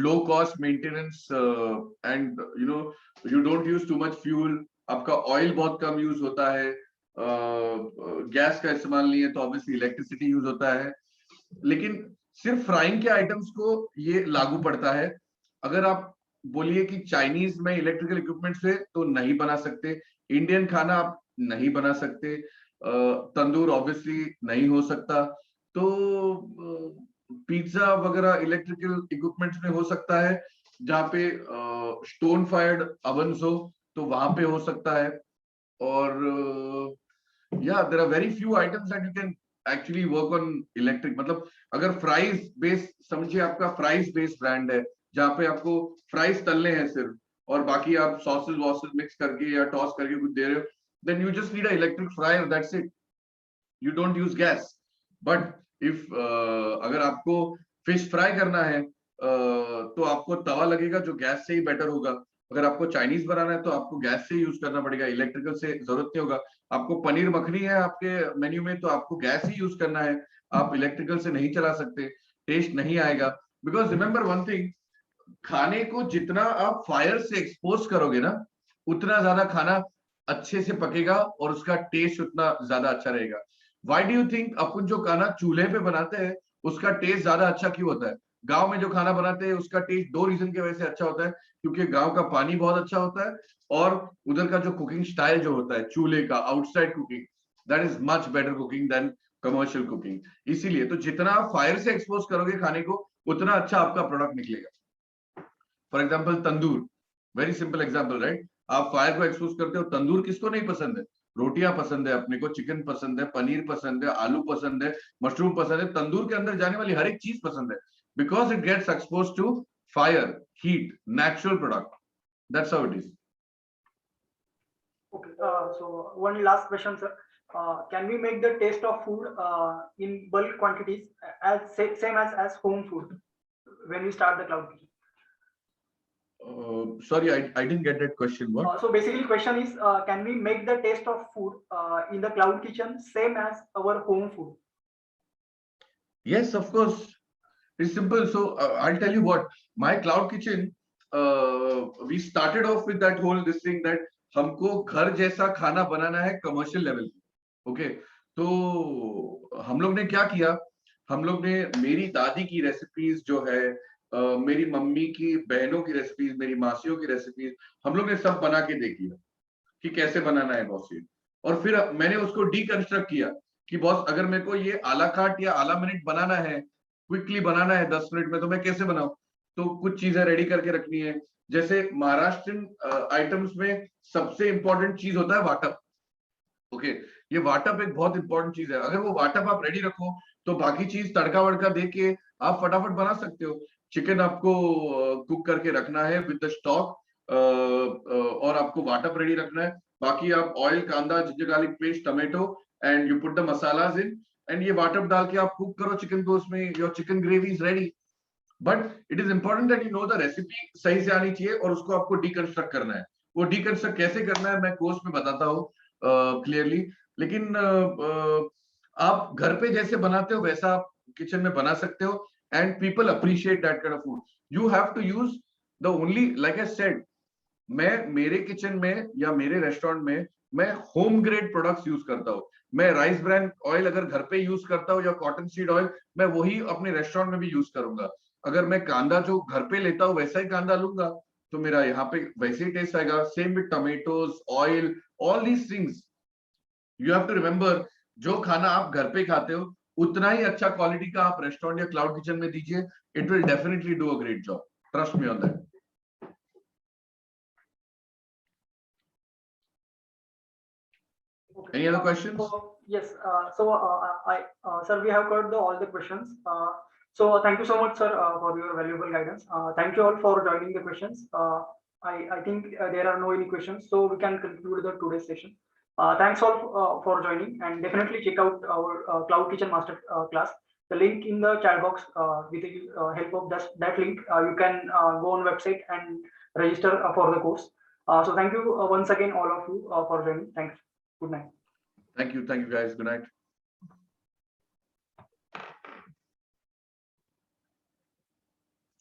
B: low cost maintenance, and you don't use too much fuel. आपका ऑयल बहुत कम यूज होता है, गैस का इस्तेमाल नहीं है तो ऑब्वियसली इलेक्ट्रिसिटी यूज होता है। लेकिन सिर्फ फ्राइंग के आइटम्स को ये लागू पड़ता है। अगर आप बोलिए कि चाइनीज में इलेक्ट्रिकल इक्विपमेंट से तो नहीं बना सकते, इंडियन खाना आप नहीं बना सकते, तंदूर ऑब्वियसली नहीं हो सकता, तो पिज्जा वगैरह इलेक्ट्रिकल इक्विपमेंट्स में हो सकता है। जहाँ पे स्टोन फायर्ड अवन्स हो तो वहां पे हो सकता है। और yeah, there are very few items that you can actually work on electric. मतलब अगर फ्राइज बेस समझिए, आपका फ्राइज बेस ब्रांड है जहाँ पे आपको फ्राइज तलने हैं सिर्फ, और बाकी आप सॉसेस वॉसेस मिक्स करके या टॉस करके कुछ दे रहे हो, then you just need a electric fryer, that's it. You don't use gas. But if अगर आपको फिश फ्राई करना है तो आपको तवा लगेगा जो गैस से ही बेटर होगा। अगर आपको चाइनीज बनाना है तो आपको गैस से यूज करना पड़ेगा, इलेक्ट्रिकल से जरूरत नहीं होगा। आपको पनीर मखनी है आपके मेन्यू में तो आपको गैस ही यूज करना है, आप इलेक्ट्रिकल से नहीं चला सकते, टेस्ट नहीं आएगा। बिकॉज रिमेंबर वन थिंग, खाने को जितना आप फायर से एक्सपोज करोगे ना, उतना ज्यादा खाना अच्छे से पकेगा और उसका टेस्ट उतना ज्यादा अच्छा रहेगा। व्हाई डू यू थिंक अपन जो खाना चूल्हे पे बनाते हैं उसका टेस्ट ज्यादा अच्छा क्यों होता है? गांव में जो खाना बनाते हैं उसका टेस्ट दो रीजन की वजह से अच्छा होता है, क्योंकि गांव का पानी बहुत अच्छा होता है और उधर का जो कुकिंग स्टाइल जो होता है चूल्हे का, outside cooking, that is much better cooking than commercial cooking. इसीलिए तो जितना आप फायर से एक्सपोज करोगे खाने को उतना अच्छा आपका प्रोडक्ट निकलेगा। For example tandoor, very simple example right. आप फायर को एक्सपोज करते हो, तंदूर किसको नहीं पसंद है? रोटियां पसंद है अपने को, चिकन पसंद है, पनीर पसंद है, आलू पसंद है, मशरूम पसंद है, तंदूर के अंदर जाने वाली हर एक चीज पसंद है, because it gets expose to fire, heat, natural product. That's how it is.
A: Okay. So one last question, sir. Can we make the taste of food in bulk quantities as same as home food when we start the cloud kitchen?
B: Sorry, I didn't get that question. What?
A: So basically, question is, can we make the taste of food in the cloud kitchen same as our home food?
B: Yes, of course. It's simple. So I'll tell you what. My cloud kitchen, we started off with that whole this thing that हमको घर जैसा खाना बनाना है commercial level. Okay, तो हम लोग ने क्या किया, हम लोग ने मेरी दादी की रेसिपीज जो है, मेरी मम्मी की बहनों की रेसिपीज, मेरी मासियों की रेसिपीज, हम लोग ने सब बना के देख लिया कि कैसे बनाना है बॉस ये। और फिर मैंने उसको डीकंस्ट्रक्ट किया कि बॉस अगर मेरे को ये आला काट या आला मिनट बनाना है, क्विकली बनाना है 10 मिनट में, तो मैं कैसे बनाऊं? तो कुछ चीजें रेडी करके रखनी है। जैसे महाराष्ट्रियन आइटम्स में सबसे इंपॉर्टेंट चीज होता है वाटप। ओके, ये वाटप एक बहुत इंपॉर्टेंट चीज है। अगर वो वाटप आप रेडी रखो तो बाकी चीज तड़का वड़का दे के आप फटाफट बना सकते हो। चिकन आपको कुक करके रखना है विद द स्टॉक, और आपको वाटप रेडी रखना है। बाकी आप ऑयल, कांदा, ginger garlic paste, tomato and you put the masalas in, and ये वाटप डाल के आप कुक करो चिकन को, उसमें your chicken gravy is ready. But it is important that you know the recipe सही से आनी चाहिए और उसको आपको डीकंस्ट्रक्ट करना है। वो डीकंस्ट्रक्ट कैसे करना है मैं कोर्स में बताता हूँ क्लियरली। लेकिन आप घर पे जैसे बनाते हो वैसा आप किचन में बना सकते हो, and people appreciate that kind of food. You have to use the only, like I said, मैं मेरे किचन में या मेरे रेस्टोरेंट में मैं होम ग्रेड प्रोडक्ट्स यूज करता हूँ। मैं राइस ब्रांड ऑयल अगर घर पे यूज करता हूँ या कॉटन सीड ऑयल, मैं वही अपने रेस्टोरेंट में भी यूज करूंगा। अगर मैं कांदा जो घर पे लेता हूँ वैसा ही कांदा लूंगा तो मेरा यहाँ पे वैसे ही टेस्ट आएगा। Same with tomatoes, oil, all these things you have to remember. जो खाना आप घर पे खाते हो उतना ही अच्छा क्वालिटी का आप रेस्टोरेंट या क्लाउड किचन में दीजिए, it will definitely do a great job, trust me on that.
A: Okay.
B: Any other questions?
A: Yes. Sir, we have covered all the questions. So thank you so much, sir, for your valuable guidance. Thank you all for joining the questions. I think there are no any questions, so we can conclude the today's session. Thanks all for joining, and definitely check out our Cloud Kitchen Master class. The link in the chat box. With the help of that link, you can go on website and register for the course. So thank you once again, all of you, for joining. Thanks. Good night.
B: Thank you guys. Good night.